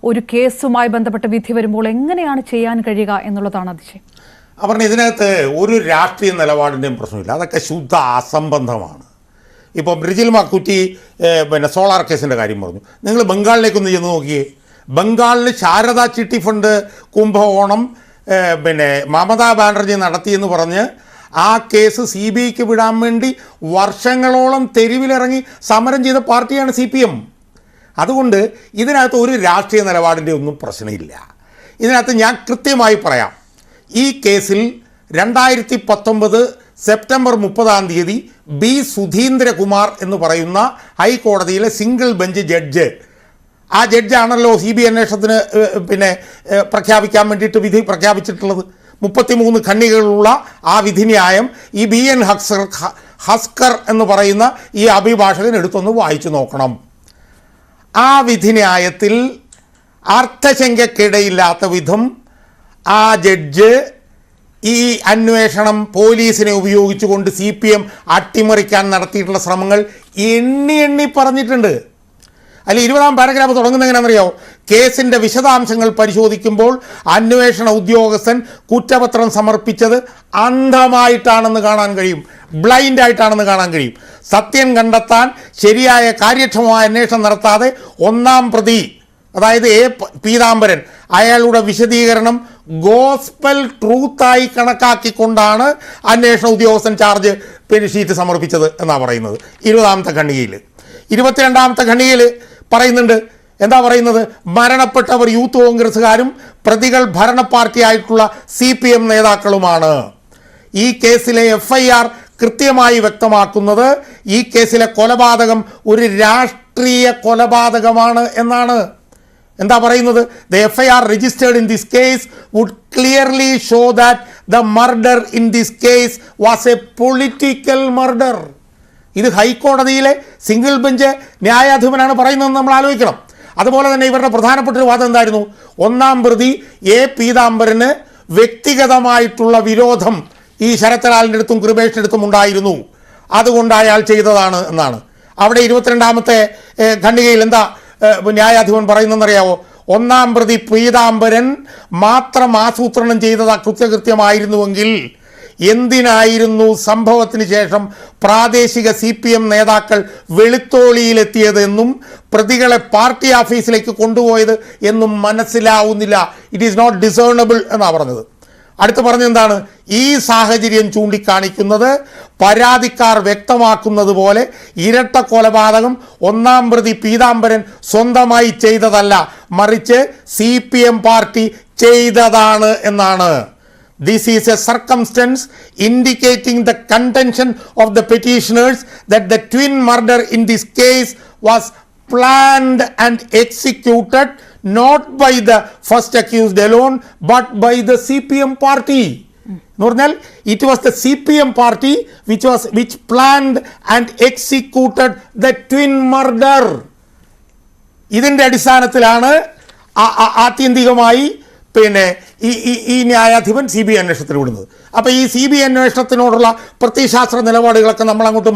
ഒരു കേസുമായി ബന്ധപ്പെട്ട് വിധി വരുമ്പോൾ എങ്ങനെയാണ് ചെയ്യാൻ കഴിയുക എന്നുള്ളതാണ് അതിശയം. അവർ ഇതിനകത്ത് ഒരു രാഷ്ട്രീയ നിലപാടിൻ്റെയും പ്രശ്നമില്ല, അതൊക്കെ ശുദ്ധ അസംബന്ധമാണ്. ഇപ്പോൾ ബ്രിജിൽ മക്കുറ്റി സോളാർ കേസിൻ്റെ കാര്യം പറഞ്ഞു. നിങ്ങൾ ബംഗാളിലേക്കൊന്ന് ചെന്ന് നോക്കിയേ. ബംഗാളിൽ ശാരദാ ചിട്ടി ഫണ്ട് കുംഭകോണം മമതാ ബാനർജി നടത്തിയെന്ന് പറഞ്ഞ് ആ കേസ് CBIക്ക് വിടാൻ വേണ്ടി വർഷങ്ങളോളം തെരുവിലിറങ്ങി സമരം ചെയ്ത പാർട്ടിയാണ് CPM. അതുകൊണ്ട് ഇതിനകത്ത് ഒരു രാഷ്ട്രീയ നിലപാടിൻ്റെ ഒന്നും പ്രശ്നമില്ല. ഇതിനകത്ത് ഞാൻ കൃത്യമായി പറയാം, ഈ കേസിൽ 2019 സെപ്റ്റംബർ 30 B. സുധീന്ദ്രകുമാർ എന്ന് പറയുന്ന ഹൈക്കോടതിയിലെ സിംഗിൾ ബെഞ്ച് ജഡ്ജ്, ആ ജഡ്ജാണല്ലോ CBI അന്വേഷണത്തിന് പ്രഖ്യാപിക്കാൻ വേണ്ടിയിട്ട് വിധി പ്രഖ്യാപിച്ചിട്ടുള്ളത്. 33 ഖണ്ഡികകളുള്ള ആ വിധിന്യായം ഈ BN ഹസ്കർ എന്ന് പറയുന്ന ഈ അഭിഭാഷകൻ എടുത്തൊന്ന് വായിച്ചു നോക്കണം. ആ വിധിന്യായത്തിൽ അർത്ഥശങ്കയ്ക്കിടയില്ലാത്ത വിധം ആ ജഡ്ജ് ഈ അന്വേഷണം പോലീസിനെ ഉപയോഗിച്ചുകൊണ്ട് CPM അട്ടിമറിക്കാൻ നടത്തിയിട്ടുള്ള ശ്രമങ്ങൾ എണ്ണി പറഞ്ഞിട്ടുണ്ട്. അതിൽ 20-ാം പാരഗ്രാഫ് തുടങ്ങുന്നത് എങ്ങനെയാണെന്നറിയാമോ? കേസിൻ്റെ വിശദാംശങ്ങൾ പരിശോധിക്കുമ്പോൾ അന്വേഷണ ഉദ്യോഗസ്ഥൻ കുറ്റപത്രം സമർപ്പിച്ചത് അന്ധമായിട്ടാണെന്ന് കാണാൻ കഴിയും, ബ്ലൈൻഡായിട്ടാണെന്ന് കാണാൻ കഴിയും. സത്യം കണ്ടെത്താൻ ശരിയായ കാര്യക്ഷമമായ അന്വേഷണം നടത്താതെ ഒന്നാം പ്രതി, അതായത് A. പീതാംബരൻ, അയാളുടെ വിശദീകരണം ഗോസ്പൽ ട്രൂത്തായി കണക്കാക്കിക്കൊണ്ടാണ് അന്വേഷണ ഉദ്യോഗസ്ഥൻ ചാർജ് ഷീറ്റ് സമർപ്പിച്ചത് എന്നാണ് പറയുന്നത് 20-ാമത്തെ ഖണ്ഡികയിൽ. 22-ാമത്തെ ഖണ്ഡികയിൽ പറയുന്നുണ്ട് എന്താ പറയുന്നത്? മരണപ്പെട്ടവർ യൂത്ത് കോൺഗ്രസ്സുകാരും പ്രതികൾ ഭരണ പാർട്ടിയായിട്ടുള്ള CPM നേതാക്കളുമാണ്. ഈ കേസിലെ FIR കൃത്യമായി വ്യക്തമാക്കുന്നത് ഈ കേസിലെ കൊലപാതകം ഒരു രാഷ്ട്രീയ കൊലപാതകമാണ് എന്നാണ്. എന്താ പറയുന്നത്? The FIR registered in this case would clearly show that the murder in this case was a political murder. ഇത് ഹൈക്കോടതിയിലെ സിംഗിൾ ബെഞ്ച് ന്യായാധിപനാണ് പറയുന്നതെന്ന് നമ്മൾ ആലോചിക്കണം. അതുപോലെ തന്നെ ഇവരുടെ പ്രധാനപ്പെട്ട ഒരു വാദം എന്തായിരുന്നു? ഒന്നാം പ്രതി A. പീതാംബരന് വ്യക്തിഗതമായിട്ടുള്ള വിരോധം ഈ ശരത്ലാലിൻ്റെ അടുത്തും കൃപേഷിൻ്റെ അടുത്തും ഉണ്ടായിരുന്നു, അതുകൊണ്ട് അയാൾ ചെയ്തതാണ് എന്നാണ്. അവിടെ 22ാമത്തെ ഖണ്ഡികയിൽ എന്താ ന്യായാധിപൻ പറയുന്നതെന്നറിയാവോ? ഒന്നാം പ്രതി പീതാംബരൻ മാത്രം ആസൂത്രണം ചെയ്തത് കുറ്റകൃത്യമായിരുന്നുവെങ്കിൽ എന്തിനായിരുന്നു സംഭവത്തിന് ശേഷം പ്രാദേശിക CPM നേതാക്കൾ വെളുത്തോളിയിലെത്തിയതെന്നും പ്രതികളെ പാർട്ടി ഓഫീസിലേക്ക് കൊണ്ടുപോയത് എന്നും മനസ്സിലാവുന്നില്ല. ഇറ്റ് ഈസ് നോട്ട് ഡിസേണബിൾ എന്നാണ് പറഞ്ഞത്. അടുത്ത് പറഞ്ഞെന്താണ്? ഈ സാഹചര്യം ചൂണ്ടിക്കാണിക്കുന്നത് പരാതിക്കാർ വ്യക്തമാക്കുന്നത് പോലെ ഇരട്ട കൊലപാതകം ഒന്നാം പ്രതി പീതാംബരൻ സ്വന്തമായി ചെയ്തതല്ല, മറിച്ച് CPM പാർട്ടി ചെയ്തതാണ് എന്നാണ്. This is a circumstance indicating the contention of the petitioners that the twin murder in this case was planned and executed not by the first accused alone but by the CPM party. എന്ന് പറഞ്ഞാൽ it was the CPM party which planned and executed the twin murder. ഇതിൻ്റെ അടിസ്ഥാനത്തിലാണ് ആത്യന്തികമായി ഈ ന്യായാധിപൻ CBI അന്വേഷണത്തിന് വിടുന്നത്. അപ്പോൾ ഈ CBI അന്വേഷണത്തിനോടുള്ള പ്രത്യയശാസ്ത്ര നിലപാടുകളൊക്കെ നമ്മൾ അങ്ങോട്ട്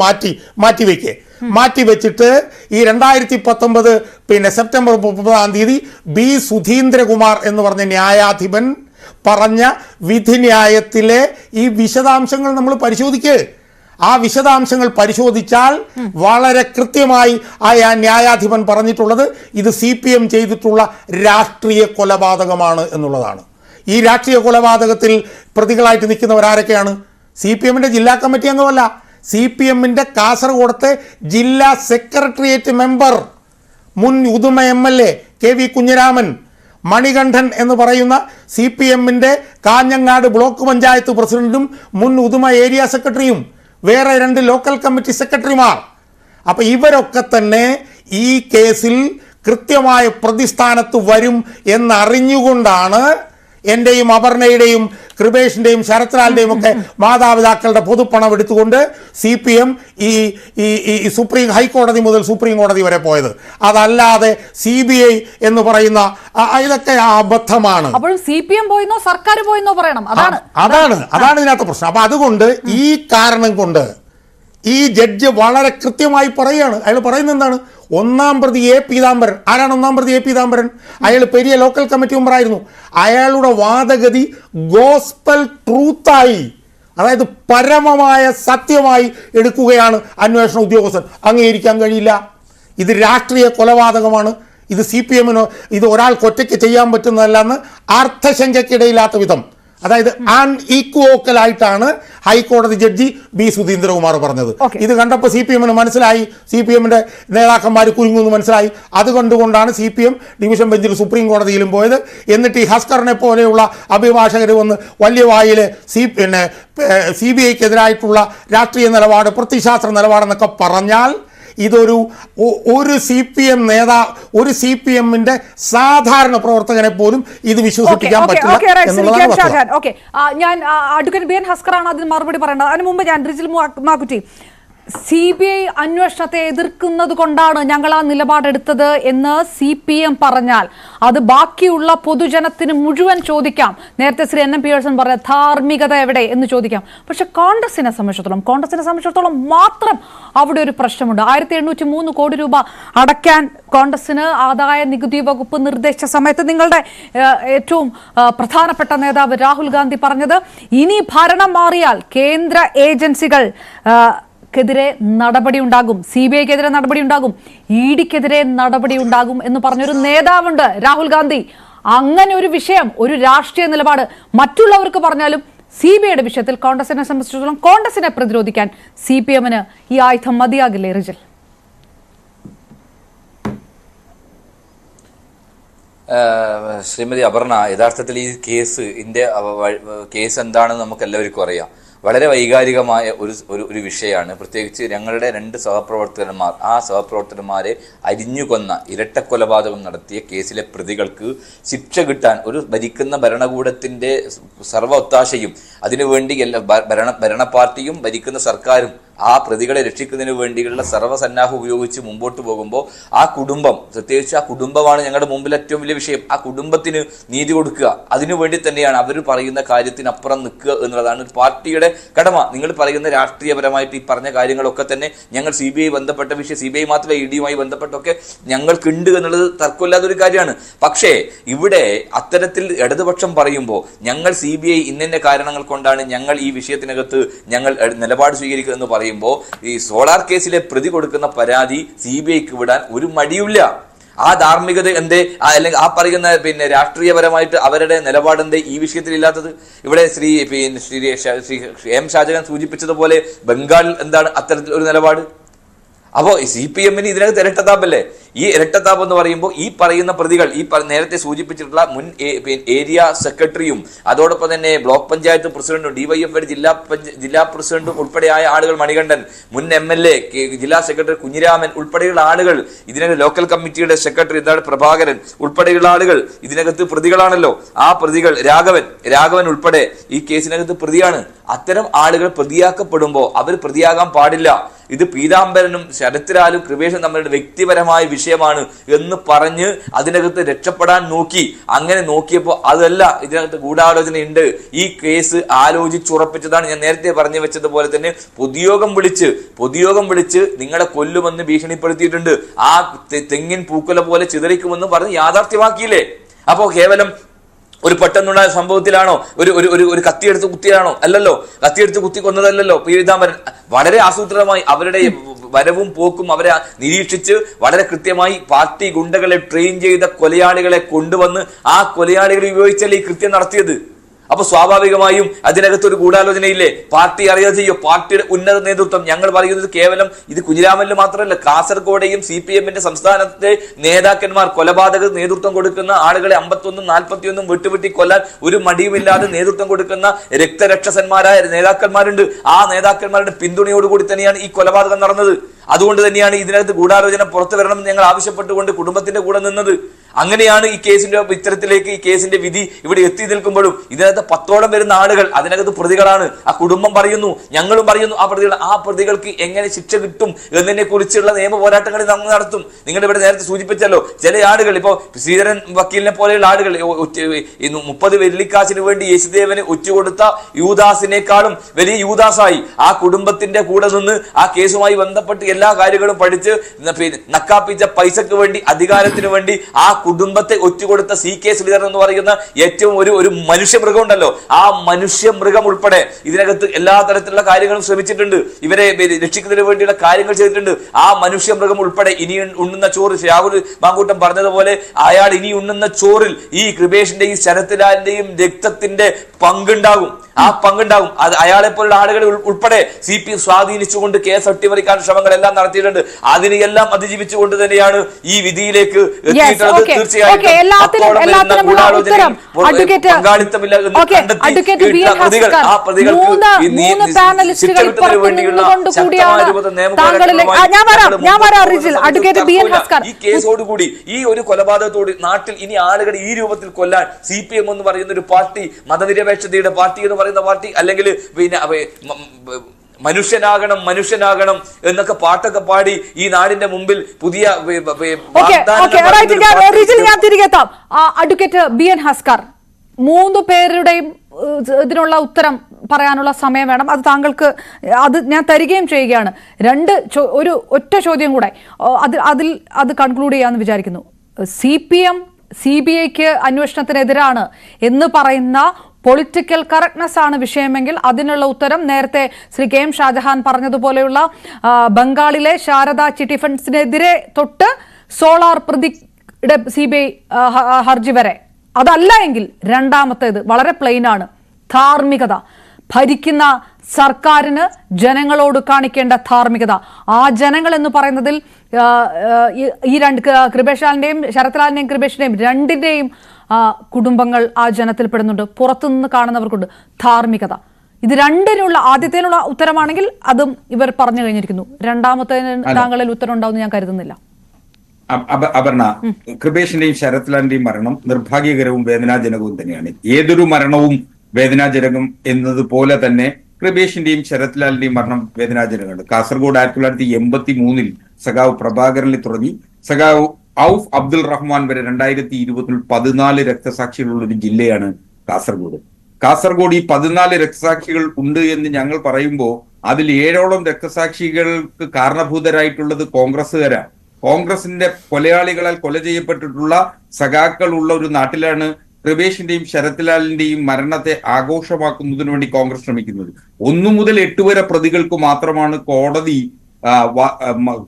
മാറ്റിവെച്ചിട്ട് ഈ 2019 സെപ്റ്റംബർ 30 B. സുധീന്ദ്രകുമാർ എന്ന് പറഞ്ഞ ന്യായാധിപൻ പറഞ്ഞ വിധിന്യായത്തിലെ ഈ വിശദാംശങ്ങൾ നമ്മൾ പരിശോധിക്കുക. ആ വിശദാംശങ്ങൾ പരിശോധിച്ചാൽ വളരെ കൃത്യമായി ആ ന്യായാധിപൻ പറഞ്ഞിട്ടുള്ളത് ഇത് CPM ചെയ്തിട്ടുള്ള രാഷ്ട്രീയ കൊലപാതകമാണ് എന്നുള്ളതാണ്. ഈ രാഷ്ട്രീയ കൊലപാതകത്തിൽ പ്രതികളായിട്ട് നിൽക്കുന്നവരാരൊക്കെയാണ്? CPMൻ്റെ ജില്ലാ കമ്മിറ്റി അംഗമല്ല, CPMൻ്റെ കാസർഗോഡത്തെ ജില്ലാ സെക്രട്ടേറിയറ്റ് മെമ്പർ, മുൻ ഉദുമ MLA KV കുഞ്ഞിരാമൻ, മണികണ്ഠൻ എന്ന് പറയുന്ന CPMൻ്റെ കാഞ്ഞങ്ങാട് ബ്ലോക്ക് പഞ്ചായത്ത് പ്രസിഡന്റും മുൻ ഉദുമ ഏരിയ സെക്രട്ടറിയും, വേറെ 2 ലോക്കൽ കമ്മിറ്റി സെക്രട്ടറിമാർ. അപ്പോൾ ഇവരൊക്കെ തന്നെ ഈ കേസിൽ കൃത്യമായ പ്രതിസ്ഥാനത്ത് വരും എന്നറിഞ്ഞുകൊണ്ടാണ് എൻ്റെയും അപർണയുടെയും കൃപേഷിൻ്റെയും ശരത്ലാലിൻ്റെയും ഒക്കെ മാതാപിതാക്കളുടെ പൊതുപ്പണം എടുത്തുകൊണ്ട് CPM ഈ ഹൈക്കോടതി മുതൽ സുപ്രീം കോടതി വരെ പോയത്. അതല്ലാതെ CBI എന്ന് പറയുന്ന ഇതൊക്കെ അബദ്ധമാണ്. അപ്പോൾ CPM പോയിന്നോ സർക്കാർ പോയിന്നോ പറയണം. അതാണ് ഇതിനകത്ത് പ്രശ്നം. അപ്പം അതുകൊണ്ട് ഈ കാരണം കൊണ്ട് ഈ ജഡ്ജ് വളരെ കൃത്യമായി പറയുകയാണ്. അയാൾ പറയുന്നത് എന്താണ്? ഒന്നാം പ്രതി A. പീതാംബരൻ. ആരാണ് ഒന്നാം പ്രതി A. പീതാംബരൻ? അയാൾ പെരിയ ലോക്കൽ കമ്മിറ്റി മെമ്പറായിരുന്നു. അയാളുടെ വാദഗതി ഗോസ്പൽ ട്രൂത്തായി, അതായത് പരമമായ സത്യമായി എടുക്കുകയാണ് അന്വേഷണ ഉദ്യോഗസ്ഥൻ. അംഗീകരിക്കാൻ കഴിയില്ല. ഇത് രാഷ്ട്രീയ കൊലപാതകമാണ്. ഇത് CPMനോ ഇത് ഒരാൾക്ക് ഒറ്റയ്ക്ക് ചെയ്യാൻ പറ്റുന്നതല്ലെന്ന് അർത്ഥശങ്കയ്ക്കിടയില്ലാത്ത വിധം, അതായത് അൺഈക്വോക്കലായിട്ടാണ് ഹൈക്കോടതി ജഡ്ജി B. സുധീന്ദ്രകുമാർ പറഞ്ഞത്. ഇത് കണ്ടപ്പോൾ CPMന് മനസ്സിലായി, CPMൻ്റെ നേതാക്കന്മാർ കുരുങ്ങുമെന്ന് മനസ്സിലായി. അതുകൊണ്ടാണ് CPM ഡിവിഷൻ ബെഞ്ചിൽ സുപ്രീം കോടതിയിലും പോയത്. എന്നിട്ട് ഈ ഹസ്കറിനെ പോലെയുള്ള അഭിഭാഷകർ വന്ന് വലിയ വായിൽ CBIക്കെതിരായിട്ടുള്ള രാഷ്ട്രീയ നിലപാട്, പ്രത്യയശാസ്ത്ര നിലപാടെന്നൊക്കെ പറഞ്ഞാൽ ഇതൊരു CPM ഒരു CPMൻ്റെ സാധാരണ പ്രവർത്തകനെ പോലും ഇത് വിശ്വസിപ്പിക്കാൻ പറ്റില്ല എന്നുള്ളതാണ്. ഞാൻ അഡ്വക്കേറ്റ് BN ഹസ്കറാണ് അതിന് മറുപടി പറയേണ്ടത്. അതിന് മുമ്പ് ഞാൻ റിജിൽ മാക്കുറ്റി, CBI അന്വേഷണത്തെ എതിർക്കുന്നത് കൊണ്ടാണ് ഞങ്ങൾ ആ നിലപാടെടുത്തത് എന്ന് CPM പറഞ്ഞാൽ അത് ബാക്കിയുള്ള പൊതുജനത്തിന് മുഴുവൻ ചോദിക്കാം. നേരത്തെ ശ്രീ NM പിയേഴ്സൺ പറഞ്ഞ ധാർമ്മികത എവിടെ എന്ന് ചോദിക്കാം. പക്ഷെ കോൺഗ്രസിനെ സംബന്ധിച്ചിടത്തോളം മാത്രം അവിടെ ഒരു പ്രശ്നമുണ്ട്. 1803 കോടി രൂപ അടയ്ക്കാൻ കോൺഗ്രസിന് ആദായ നികുതി വകുപ്പ് നിർദ്ദേശിച്ച സമയത്ത് നിങ്ങളുടെ ഏറ്റവും പ്രധാനപ്പെട്ട നേതാവ് രാഹുൽ ഗാന്ധി പറഞ്ഞത് ഇനി ഭരണം മാറിയാൽ കേന്ദ്ര ഏജൻസികൾ ക്കെതിരെ നടപടി ഉണ്ടാകും, CBIക്കെതിരെ നടപടി ഉണ്ടാകും, EDക്കെതിരെ നടപടി ഉണ്ടാകും എന്ന് പറഞ്ഞൊരു നേതാവുണ്ട് രാഹുൽ ഗാന്ധി. അങ്ങനെ ഒരു വിഷയം, ഒരു രാഷ്ട്രീയ നിലപാട് മറ്റുള്ളവർക്ക് പറഞ്ഞാലും CBIയുടെ വിഷയത്തിൽ കോൺഗ്രസിനെ സംബന്ധിച്ചിടത്തോളം കോൺഗ്രസിനെ പ്രതിരോധിക്കാൻ CPMന് ഈ ആയുധം മതിയാകില്ലേ റിജിൽ? ശ്രീമതി അപർണ, യഥാർത്ഥത്തിൽ ഈ കേസ് എന്താണെന്ന് നമുക്ക് എല്ലാവർക്കും അറിയാം. വളരെ വൈകാരികമായ ഒരു വിഷയമാണ്. പ്രത്യേകിച്ച് ഞങ്ങളുടെ 2 സഹപ്രവർത്തകന്മാർ, ആ സഹപ്രവർത്തകന്മാരെ അരിഞ്ഞുകൊന്ന ഇരട്ടക്കൊലപാതകം നടത്തിയ കേസിലെ പ്രതികൾക്ക് ശിക്ഷ കിട്ടാൻ ഒരു ഭരിക്കുന്ന ഭരണകൂടത്തിൻ്റെ സർവ്വ ഒത്താശയും അതിനുവേണ്ടി ഭരണ പാർട്ടിയും ഭരിക്കുന്ന സർക്കാരും ആ പ്രതികളെ രക്ഷിക്കുന്നതിന് വേണ്ടിയുള്ള സർവ്വസന്നാഹം ഉപയോഗിച്ച് മുമ്പോട്ട് പോകുമ്പോൾ ആ കുടുംബം, പ്രത്യേകിച്ച് ആ കുടുംബമാണ് ഞങ്ങളുടെ മുമ്പിൽ ഏറ്റവും വലിയ വിഷയം. ആ കുടുംബത്തിന് നീതി കൊടുക്കുക, അതിനുവേണ്ടി തന്നെയാണ് അവർ പറയുന്ന കാര്യത്തിനപ്പുറം നിൽക്കുക എന്നുള്ളതാണ് ഒരു പാർട്ടിയുടെ കടമ. നിങ്ങൾ പറയുന്ന രാഷ്ട്രീയപരമായിട്ട് ഈ പറഞ്ഞ കാര്യങ്ങളൊക്കെ തന്നെ ഞങ്ങൾ CBI ബന്ധപ്പെട്ട വിഷയം, CBI മാത്രമല്ല ED-യുമായി ബന്ധപ്പെട്ടൊക്കെ ഞങ്ങൾക്കുണ്ട് എന്നുള്ളത് തർക്കമില്ലാത്തൊരു കാര്യമാണ്. പക്ഷേ ഇവിടെ അത്തരത്തിൽ ഇടതുപക്ഷം പറയുമ്പോൾ ഞങ്ങൾ CBI ഇന്ന കാരണങ്ങൾ കൊണ്ടാണ് ഞങ്ങൾ ഈ വിഷയത്തിനകത്ത് ഞങ്ങൾ നിലപാട് സ്വീകരിക്കുന്നതെന്ന് പറയുമ്പോൾ ഈ സോളാർ കേസിലെ പ്രതി കൊടുക്കുന്ന പരാതി CBIക്ക് വിടാൻ ഒരു മടിയില്ല. ആ ധാർമ്മികത എന്തേ, അല്ലെങ്കിൽ ആ പറയുന്ന രാഷ്ട്രീയപരമായിട്ട് അവരുടെ നിലപാടെന്തേ ഈ വിഷയത്തിൽ ഇല്ലാത്തത്? ഇവിടെ ശ്രീ M ഷാജഹാൻ സൂചിപ്പിച്ചതുപോലെ ബംഗാളിൽ എന്താണ് അത്തരത്തിൽ ഒരു നിലപാട്? അപ്പോൾ CPM-ന് ഇതിനകത്ത് ഇരട്ടത്താപ്പല്ലേ? ഈ ഇരട്ടത്താപ്പ് എന്ന് പറയുമ്പോൾ ഈ പറയുന്ന പ്രതികൾ, ഈ നേരത്തെ സൂചിപ്പിച്ചിട്ടുള്ള മുൻ ഏരിയ സെക്രട്ടറിയും അതോടൊപ്പം തന്നെ ബ്ലോക്ക് പഞ്ചായത്ത് പ്രസിഡന്റും DYFI ജില്ലാ പ്രസിഡന്റും ഉൾപ്പെടെയായ ആളുകൾ, മണികണ്ഠൻ, മുൻ MLA, ജില്ലാ സെക്രട്ടറി കുഞ്ഞിരാമൻ ഉൾപ്പെടെയുള്ള ആളുകൾ, ഇതിനകത്ത് ലോക്കൽ കമ്മിറ്റിയുടെ സെക്രട്ടറി പ്രഭാകരൻ ഉൾപ്പെടെയുള്ള ആളുകൾ ഇതിനകത്ത് പ്രതികളാണല്ലോ. ആ പ്രതികൾ രാഘവൻ ഉൾപ്പെടെ ഈ കേസിനകത്ത് പ്രതിയാണ്. അത്തരം ആളുകൾ പ്രതിയാക്കപ്പെടുമ്പോൾ അവർ പ്രതിയാകാൻ പാടില്ല. ഇത് പീതാംബരനും ശരത്ലാലും കൃപേഷും തമ്മിലുള്ള വ്യക്തിപരമായ വിഷയമാണ് എന്ന് പറഞ്ഞ് അതിനകത്ത് രക്ഷപ്പെടാൻ നോക്കി. അങ്ങനെ നോക്കിയപ്പോൾ അതല്ല, ഇതിനകത്ത് ഗൂഢാലോചനയുണ്ട്. ഈ കേസ് ആലോചിച്ചുറപ്പിച്ചതാണ്. ഞാൻ നേരത്തെ പറഞ്ഞു വെച്ചതുപോലെ തന്നെ പൊതുയോഗം വിളിച്ച് നിങ്ങളെ കൊല്ലുമെന്ന് ഭീഷണിപ്പെടുത്തിയിട്ടുണ്ട്. ആ തെങ്ങിൻ പൂക്കുല പോലെ ചിതറിക്കുമെന്ന് പറഞ്ഞ് യാഥാർത്ഥ്യമാക്കിയില്ലേ? അപ്പോൾ കേവലം ഒരു പെട്ടെന്നുണ്ടായ സംഭവത്തിലാണോ, ഒരു കത്തിയെടുത്ത് കുത്തിയാണോ? അല്ലല്ലോ, കത്തിയെടുത്ത് കുത്തി കൊന്നതല്ലല്ലോ പീതാംബരൻ. വളരെ ആസൂത്രിതമായി അവരുടെ വരവും പോക്കും അവരെ നിരീക്ഷിച്ച് വളരെ കൃത്യമായി പാർട്ടി ഗുണ്ടകളെ ട്രെയിൻ ചെയ്ത കൊലയാളികളെ കൊണ്ടുവന്ന് ആ കൊലയാളികളെ ഉപയോഗിച്ചല്ലേ ഈ കൃത്യം നടത്തിയത്. അപ്പൊ സ്വാഭാവികമായും അതിനകത്ത് ഒരു ഗൂഢാലോചനയില്ലേ? പാർട്ടി അറിയാതെ ചെയ്യോ? പാർട്ടിയുടെ ഉന്നത നേതൃത്വം, ഞങ്ങൾ പറയുന്നത് കേവലം ഇത് കുഞ്ഞിരാമനിൽ മാത്രമല്ല, കാസർഗോഡെയും CPM-ന്റെ സംസ്ഥാനത്തെ നേതാക്കന്മാർ, കൊലപാതക നേതൃത്വം കൊടുക്കുന്ന ആളുകളെ 51 41 വെട്ടുവെട്ടി കൊല്ലാൻ ഒരു മടിയുമില്ലാതെ നേതൃത്വം കൊടുക്കുന്ന രക്തരക്ഷസന്മാരായ നേതാക്കന്മാരുണ്ട്. ആ നേതാക്കന്മാരുടെ പിന്തുണയോടുകൂടി തന്നെയാണ് ഈ കൊലപാതകം നടന്നത്. അതുകൊണ്ട് തന്നെയാണ് ഇതിനകത്ത് ഗൂഢാലോചന പുറത്തു വരണമെന്ന് ഞങ്ങൾ ആവശ്യപ്പെട്ടുകൊണ്ട് കുടുംബത്തിന്റെ കൂടെ നിന്നത്. അങ്ങനെയാണ് ഈ കേസിന്റെ ഇത്തരത്തിലേക്ക് ഈ കേസിന്റെ വിധി ഇവിടെ എത്തി നിൽക്കുമ്പോഴും ഇതിനകത്ത് 10ഓളം വരുന്ന ആളുകൾ അതിനകത്ത് പ്രതികളാണ്. ആ കുടുംബം പറയുന്നു, ഞങ്ങളും പറയുന്നു ആ പ്രതികൾക്ക് എങ്ങനെ ശിക്ഷ കിട്ടും എന്നതിനെ കുറിച്ചുള്ള നിയമ പോരാട്ടങ്ങളിൽ നമ്മൾ നടത്തും. നിങ്ങൾ ഇവിടെ നേരത്തെ സൂചിപ്പിച്ചല്ലോ, ചില ആളുകൾ ഇപ്പോൾ ശ്രീധരൻ വക്കീലിനെ പോലെയുള്ള ആളുകൾ 30 വെള്ളിക്കാശിന് വേണ്ടി യേശുദേവന് ഒറ്റുകൊടുത്ത യൂദാസിനേക്കാളും വലിയ യൂദാസായി ആ കുടുംബത്തിന്റെ കൂടെ നിന്ന് ആ കേസുമായി ബന്ധപ്പെട്ട് എല്ലാ കാര്യങ്ങളും പഠിച്ച് നക്കാപ്പിച്ച പൈസക്ക് വേണ്ടി, അധികാരത്തിന് വേണ്ടി ആ കുടുംബത്തെ ഒറ്റുകൊടുത്ത CK ശ്രീധരൻ എന്ന് പറയുന്ന ഏറ്റവും ഒരു മനുഷ്യമൃഗം ഉണ്ടല്ലോ, ആ മനുഷ്യമൃഗം ഉൾപ്പെടെ ഇതിനകത്ത് എല്ലാ തരത്തിലുള്ള കാര്യങ്ങളും ശ്രമിച്ചിട്ടുണ്ട്. ഇവരെ രക്ഷിക്കുന്നതിന് വേണ്ടിയുള്ള കാര്യങ്ങൾ ചെയ്തിട്ടുണ്ട്. ആ മനുഷ്യമൃഗം ഉൾപ്പെടെ ഇനി ഉണ്ണുന്ന ചോറ്, രാഹുൽ മാങ്കൂട്ടം പറഞ്ഞതുപോലെ അയാൾ ഇനി ഉണ്ണുന്ന ചോറിൽ ഈ കൃപേഷിന്റെയും ശരത്ലാലിന്റെയും രക്തത്തിന്റെ പങ്കുണ്ടാകും. ആ പങ്കുണ്ടാകും. അത് അയാളെ പോലുള്ള ആളുകൾ ഉൾപ്പെടെ CPM സ്വാധീനിച്ചുകൊണ്ട് കേസ് അട്ടിമറിക്കാൻ ശ്രമങ്ങളെല്ലാം നടത്തിയിട്ടുണ്ട്. അതിനെല്ലാം അതിജീവിച്ചുകൊണ്ട് തന്നെയാണ് ഈ വിധിയിലേക്ക് എത്തിയിട്ടുള്ളത്. തീർച്ചയായും ഈ കേസോടുകൂടി ഈ ഒരു കൊലപാതകത്തോട് നാട്ടിൽ ഇനി ആളുകൾ ഈ രൂപത്തിൽ കൊല്ലാൻ CPM എന്ന് പറയുന്ന ഒരു പാർട്ടി, മതനിരപേക്ഷതയുടെ പാർട്ടി എന്ന് പറയുന്ന പാർട്ടി, അല്ലെങ്കിൽ പിന്നെ മനുഷ്യനാകണം എന്നൊക്കെ പാട്ടൊക്കെ പാടി ഈ നാടിന്റെ മുമ്പിൽ പുതിയ ഞാൻ തിരികെത്താം. അഡ്വക്കേറ്റ് BN ഹസ്കർ, 3 പേരുടെയും ഇതിനുള്ള ഉത്തരം പറയാനുള്ള സമയം വേണം. അത് താങ്കൾക്ക് ഞാൻ തരികയും ചെയ്യുകയാണ്. ഒരു ഒറ്റ ചോദ്യം കൂടെ അത് കൺക്ലൂഡ് ചെയ്യാമെന്ന് വിചാരിക്കുന്നു. CPM CBIക്ക് അന്വേഷണത്തിനെതിരാണ് എന്ന് പറയുന്ന പൊളിറ്റിക്കൽ കറക്റ്റ്നെസ് ആണ് വിഷയമെങ്കിൽ അതിനുള്ള ഉത്തരം നേരത്തെ ശ്രീ KM ഷാജഹാൻ പറഞ്ഞതുപോലെയുള്ള ബംഗാളിലെ ശാരദ ചിട്ടി ഫണ്ട്സിനെതിരെ തൊട്ട് സോളാർ പ്രതിയുടെ CBI ഹർജി വരെ. അതല്ല എങ്കിൽ രണ്ടാമത്തേത് വളരെ പ്ലെയിൻ ആണ്, ധാർമ്മികത. ഭരിക്കുന്ന സർക്കാരിന് ജനങ്ങളോട് കാണിക്കേണ്ട ധാർമ്മികത. ആ ജനങ്ങൾ എന്ന് പറയുന്നതിൽ ഈ രണ്ട് കൃപേഷാലിന്റെയും ശരത്ലാലിന്റെയും കൃപേഷിന്റെയും രണ്ടിന്റെയും കുടുംബങ്ങൾ ആ ജനത്തിൽ പെടുന്നുണ്ട്. പുറത്തുനിന്ന് കാണുന്നവർക്കുണ്ട് ധാർമ്മികത. ഇത് രണ്ടിനുള്ള ആദ്യത്തേനുള്ള ഉത്തരമാണെങ്കിൽ അതും ഇവർ പറഞ്ഞു കഴിഞ്ഞിരിക്കുന്നു. രണ്ടാമത്തെ താങ്കളിൽ ഉത്തരം ഉണ്ടാവും ഞാൻ കരുതുന്നില്ല. അപർണ, കൃപേഷിന്റെയും ശരത്ലാലിന്റെയും മരണം നിർഭാഗ്യകരവും വേദനാജനകവും തന്നെയാണ്. ഏതൊരു മരണവും വേദനാജനകം എന്നതുപോലെ തന്നെ കൃപേഷിന്റെയും ശരത്ലാലിന്റെയും മരണം വേദനാജനകമാണ്. കാസർഗോഡ് 1983 സഖാവ് പ്രഭാകരനിൽ തുടങ്ങി സഖാവ് ഔഫ് അബ്ദുൾ റഹ്മാൻ വരെ 2020 14 രക്തസാക്ഷികളുള്ള ഒരു ജില്ലയാണ് കാസർഗോഡ്. കാസർഗോഡ് ഈ 14 രക്തസാക്ഷികൾ ഉണ്ട് എന്ന് ഞങ്ങൾ പറയുമ്പോൾ അതിൽ 7ഓളം രക്തസാക്ഷികൾക്ക് കാരണഭൂതരായിട്ടുള്ളത് കോൺഗ്രസ്സുകാരാണ്. കോൺഗ്രസിന്റെ കൊലയാളികളാൽ കൊല ചെയ്യപ്പെട്ടിട്ടുള്ള സഖാക്കൾ ഉള്ള ഒരു നാട്ടിലാണ് കൃപേഷിന്റെയും ശരത്ലാലിന്റെയും മരണത്തെ ആഘോഷമാക്കുന്നതിന് വേണ്ടി കോൺഗ്രസ് ശ്രമിക്കുന്നത്. 1 മുതൽ 8 വരെ പ്രതികൾക്ക് മാത്രമാണ് കോടതി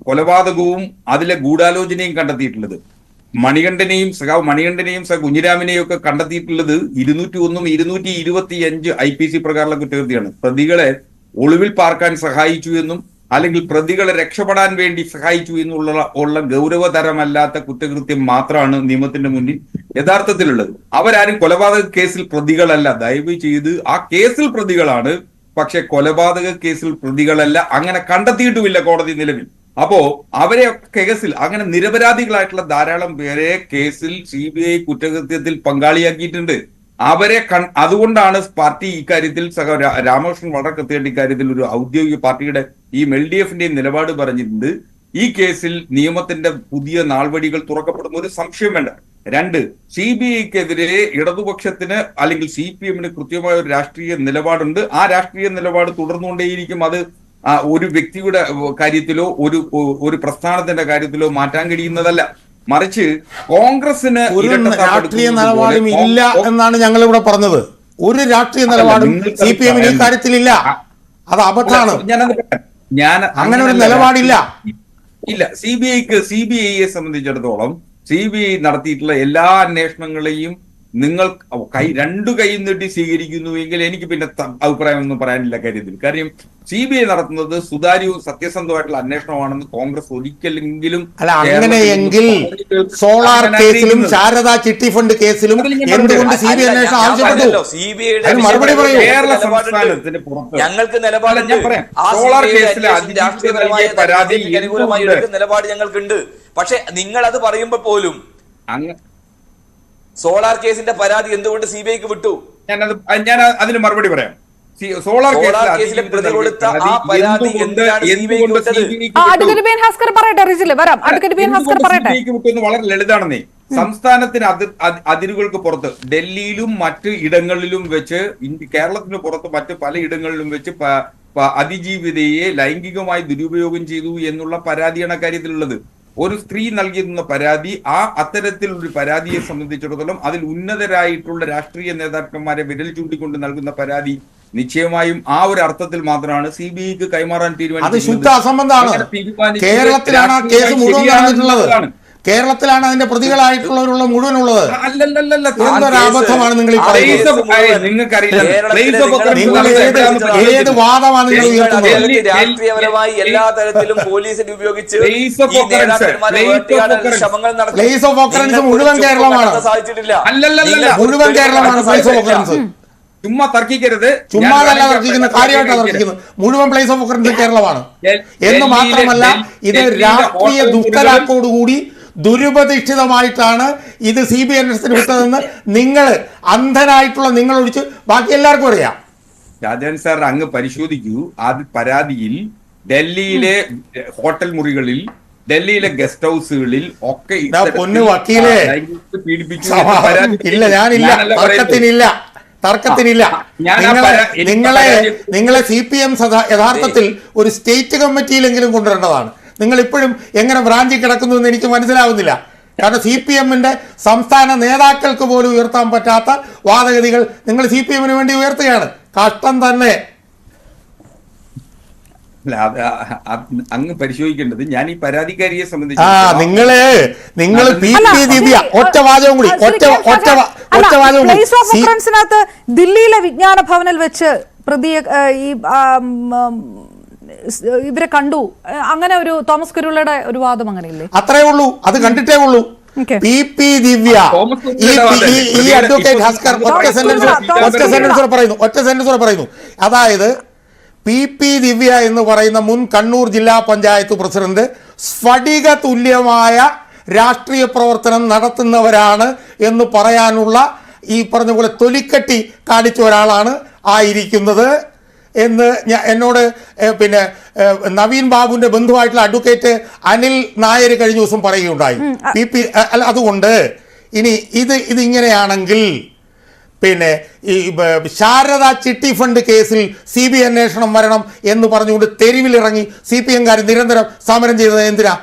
കൊലപാതകവും അതിലെ ഗൂഢാലോചനയും കണ്ടെത്തിയിട്ടുള്ളത്. മണികണ്ഠനെയും കുഞ്ഞിരാമിനെയും ഒക്കെ കണ്ടെത്തിയിട്ടുള്ളത് 201 225 IPC പ്രകാരമുള്ള കുറ്റകൃത്യമാണ്. പ്രതികളെ ഒളിവിൽ പാർക്കാൻ സഹായിച്ചു എന്നും അല്ലെങ്കിൽ പ്രതികളെ രക്ഷപ്പെടാൻ വേണ്ടി സഹായിച്ചു എന്നുള്ള ഗൗരവതരമല്ലാത്ത കുറ്റകൃത്യം മാത്രമാണ് നിയമത്തിന്റെ മുന്നിൽ യഥാർത്ഥത്തിലുള്ളത്. അവരാരും കൊലപാതക കേസിൽ പ്രതികളല്ല. ദയവ് ചെയ്ത് ആ കേസിൽ പ്രതികളാണ്, പക്ഷെ കൊലപാതക കേസിൽ പ്രതികളല്ല. അങ്ങനെ കണ്ടെത്തിയിട്ടുമില്ല കോടതി നിലവിൽ. അപ്പോ അവരെ കേസിൽ അങ്ങനെ നിരപരാധികളായിട്ടുള്ള ധാരാളം പേരെ കേസിൽ CBI കുറ്റകൃത്യത്തിൽ പങ്കാളിയാക്കിയിട്ടുണ്ട്. അവരെ അതുകൊണ്ടാണ് പാർട്ടി ഇക്കാര്യത്തിൽ രാമകൃഷ്ണൻ വളരെ കൃത്യമായിട്ട് ഇക്കാര്യത്തിൽ ഒരു ഔദ്യോഗിക പാർട്ടിയുടെ ഈ LDFന്റെയും നിലപാട് പറഞ്ഞിട്ടുണ്ട്. ഈ കേസിൽ നിയമത്തിന്റെ പുതിയ നാൾവഴികൾ തുറക്കപ്പെടുന്ന ഒരു സംശയം വേണ്ട. 2, CBIക്കെതിരെ ഇടതുപക്ഷത്തിന് അല്ലെങ്കിൽ CPMന് കൃത്യമായ ഒരു രാഷ്ട്രീയ നിലപാടുണ്ട്. ആ രാഷ്ട്രീയ നിലപാട് തുടർന്നുകൊണ്ടേയിരിക്കും. അത് ഒരു വ്യക്തിയുടെ കാര്യത്തിലോ ഒരു പ്രസ്ഥാനത്തിന്റെ കാര്യത്തിലോ മാറ്റാൻ കഴിയുന്നതല്ല. മറിച്ച് കോൺഗ്രസിന് ഒരു രാഷ്ട്രീയ നിലപാടും ഇല്ല എന്നാണ് ഞങ്ങൾ ഇവിടെ പറഞ്ഞത്. ഒരു രാഷ്ട്രീയ നിലപാടും CPMന് ഈ കാര്യത്തിലില്ല. അത് അബദ്ധമാണ്. ഞാൻ അങ്ങനെ ഒരു നിലപാടില്ല. ഇല്ല. CBIയെ സംബന്ധിച്ചിടത്തോളം CBI നടത്തിയിട്ടുള്ള എല്ലാ അന്വേഷണങ്ങളെയും നിങ്ങൾ രണ്ടു കൈയും നീട്ടി സ്വീകരിക്കുന്നുവെങ്കിൽ എനിക്ക് പിന്നെ അഭിപ്രായമൊന്നും പറയാനില്ല കാര്യത്തിൽ. കാര്യം CBI നടത്തുന്നത് സുതാര്യവും സത്യസന്ധമായിട്ടുള്ള അന്വേഷണമാണെന്ന് കോൺഗ്രസ് ഒരിക്കലെങ്കിലും അല്ല. അങ്ങനെയെങ്കിൽ സോളാർ കേസിലും ശാരദാ ചിട്ടി ഫണ്ട് കേസിലും എന്തുകൊണ്ട് CBI അന്വേഷണം ആവശ്യപ്പെട്ടു? മറുപടി പറയൂ. കേരള സംസ്ഥാനത്തിന് പുറത്ത് ഞങ്ങൾക്ക് നിലപാട് സോളാർ കേസിലെ പരാതി നിലപാട് ഞങ്ങൾക്കുണ്ട്. പക്ഷെ നിങ്ങൾ അത് പറയുമ്പോൾ പോലും സോളാർ കേസിന്റെ പരാതി എന്തുകൊണ്ട് CBIക്ക് വിട്ടു? ഞാൻ അതിന് മറുപടി പറയാം. സോളാർ കേസിലെ പ്രതി കൊടുത്ത ആ പരാതി വളരെ ലളിതാണെന്നേ. സംസ്ഥാനത്തിന് അതിരുകൾക്ക് പുറത്ത് ഡൽഹിയിലും മറ്റ് ഇടങ്ങളിലും വെച്ച് കേരളത്തിന് പുറത്ത് മറ്റ് പല ഇടങ്ങളിലും വെച്ച് അതിജീവിതയെ ലൈംഗികമായി ദുരുപയോഗം ചെയ്തു എന്നുള്ള പരാതിയാണ് കാര്യത്തിലുള്ളത്. ഒരു സ്ത്രീ നൽകിയിരുന്ന പരാതി, അത്തരത്തിലൊരു പരാതിയെ സംബന്ധിച്ചിടത്തോളം അതിൽ ഉന്നതരായിട്ടുള്ള രാഷ്ട്രീയ നേതാക്കന്മാരെ വിരൽ ചൂണ്ടിക്കൊണ്ട് നൽകുന്ന പരാതി നിശ്ചയമായും ആ ഒരു അർത്ഥത്തിൽ മാത്രമാണ് CBIക്ക് കൈമാറാൻ തീരുമാനിച്ചത്. കേരളത്തിലാണ് ആ കേസ് മുഴുവൻ നടന്നിട്ടുള്ളത്. കേരളത്തിലാണ് അതിന്റെ പ്രതികളായിട്ടുള്ളവരുള്ള മുഴുവനുള്ളത്. അബദ്ധമാണ് നിങ്ങൾ ഈ പറയുന്നത്. ഏത് വാദമാണ് നിങ്ങൾ ഉയർത്തുന്നത്? രാഷ്ട്രീയപരമായി എല്ലാ തരത്തിലും പോലീസിനെ ഉപയോഗിച്ച് പ്ലേസ് ഓഫ് ഓക്കറൻസ് മുഴുവൻ കേരളമാണ്. മുഴുവൻ കേരളമാണ് പ്ലേസ് ഓഫ് ഓക്കറൻസ്. ചുമ്മാ തർക്കിക്കരുത്. ചുമ്മാതല്ല തർക്കിക്കുന്നത്, കാര്യമായിട്ടാണ് തർക്കിക്കുന്നത്. മുഴുവൻ പ്ലേസ് ഓഫ് ഓക്കറൻസ് കേരളമാണ് എന്ന് മാത്രമല്ല, ഇത് രാഷ്ട്രീയ ദുഷ്ടലാക്കോടുകൂടി ദുരുപദിഷ്ഠിതമായിട്ടാണ് ഇത് CBI അന്വേഷണത്തിന് വിട്ടതെന്ന് നിങ്ങൾ അന്ധനായിട്ടുള്ള നിങ്ങൾ ഒഴിച്ച് ബാക്കി എല്ലാവർക്കും അറിയാം. രാജൻ സാർ അങ്ങ് പരിശോധിക്കൂ. ആ പരാതിയിൽ ഡൽഹിയിലെ ഹോട്ടൽ മുറികളിൽ, ഡൽഹിയിലെ ഗസ്റ്റ് ഹൗസുകളിൽ ഒക്കെ പൊന്നു വക്കീലെ ഇല്ല, ഞാനില്ല, തർക്കത്തിനില്ല. നിങ്ങളെ CPM യഥാർത്ഥത്തിൽ ഒരു സ്റ്റേറ്റ് കമ്മിറ്റിയിലെങ്കിലും കൊണ്ടുവരേണ്ടതാണ്. നിങ്ങൾ ഇപ്പോഴും എങ്ങനെ ബ്രാഞ്ചിൽ കിടക്കുന്നു എന്ന് എനിക്ക് മനസ്സിലാവുന്നില്ല. കാരണം CPMന്റെ സംസ്ഥാന നേതാക്കൾക്ക് പോലും ഉയർത്താൻ പറ്റാത്ത വാദഗതികൾ നിങ്ങൾ CPMന് വേണ്ടി ഉയർത്തുകയാണ്. കഷ്ടം തന്നെ. അങ്ങ് പരിശോധിക്കേണ്ടത് ഞാൻ ഈ പരാതിക്കാരിയെ സംബന്ധിച്ച് നിങ്ങൾ ഒറ്റ വാചകം കൂടി ദില്ലിയിലെ വിജ്ഞാന ഭവനിൽ വെച്ച് പ്രതിയെ ഇവരെ കണ്ടു, അങ്ങനെ ഒരു തോമസ് കുരുളയുടെ ഒരു വാദം അങ്ങനെയില്ലേ? അത്രേ ഉള്ളൂ, അത് കണ്ടിട്ടേ ഉള്ളൂ. PP ദിവ്യ ഈ അഡ്വക്കേറ്റ് ഹസ്കർ ഒറ്റ സെന്റൻസ് പറയുന്നു. അതായത് PP ദിവ്യ എന്ന് പറയുന്ന മുൻ കണ്ണൂർ ജില്ലാ പഞ്ചായത്ത് പ്രസിഡന്റ് സ്ഫടിക തുല്യമായ രാഷ്ട്രീയ പ്രവർത്തനം നടത്തുന്നവരാണ് എന്ന് പറയാനുള്ള ഈ പറഞ്ഞ പോലെ തൊലിക്കട്ടി കാണിച്ച ഒരാളാണ് ആയിരിക്കുന്നത് എന്ന് എന്നോട് പിന്നെ നവീൻ ബാബുവിന്റെ ബന്ധുവായിട്ടുള്ള അഡ്വക്കേറ്റ് അനിൽ നായർ കഴിഞ്ഞ ദിവസം പറയുകയുണ്ടായി. അതുകൊണ്ട് ഇനി ഇതിങ്ങനെയാണെങ്കിൽ പിന്നെ ഈ ശാരദ ചിട്ടി ഫണ്ട് കേസിൽ CBI അന്വേഷണം വരണം എന്ന് പറഞ്ഞുകൊണ്ട് തെരുവിലിറങ്ങി CPM-കാർ നിരന്തരം സമരം ചെയ്തത് എന്തിനാ?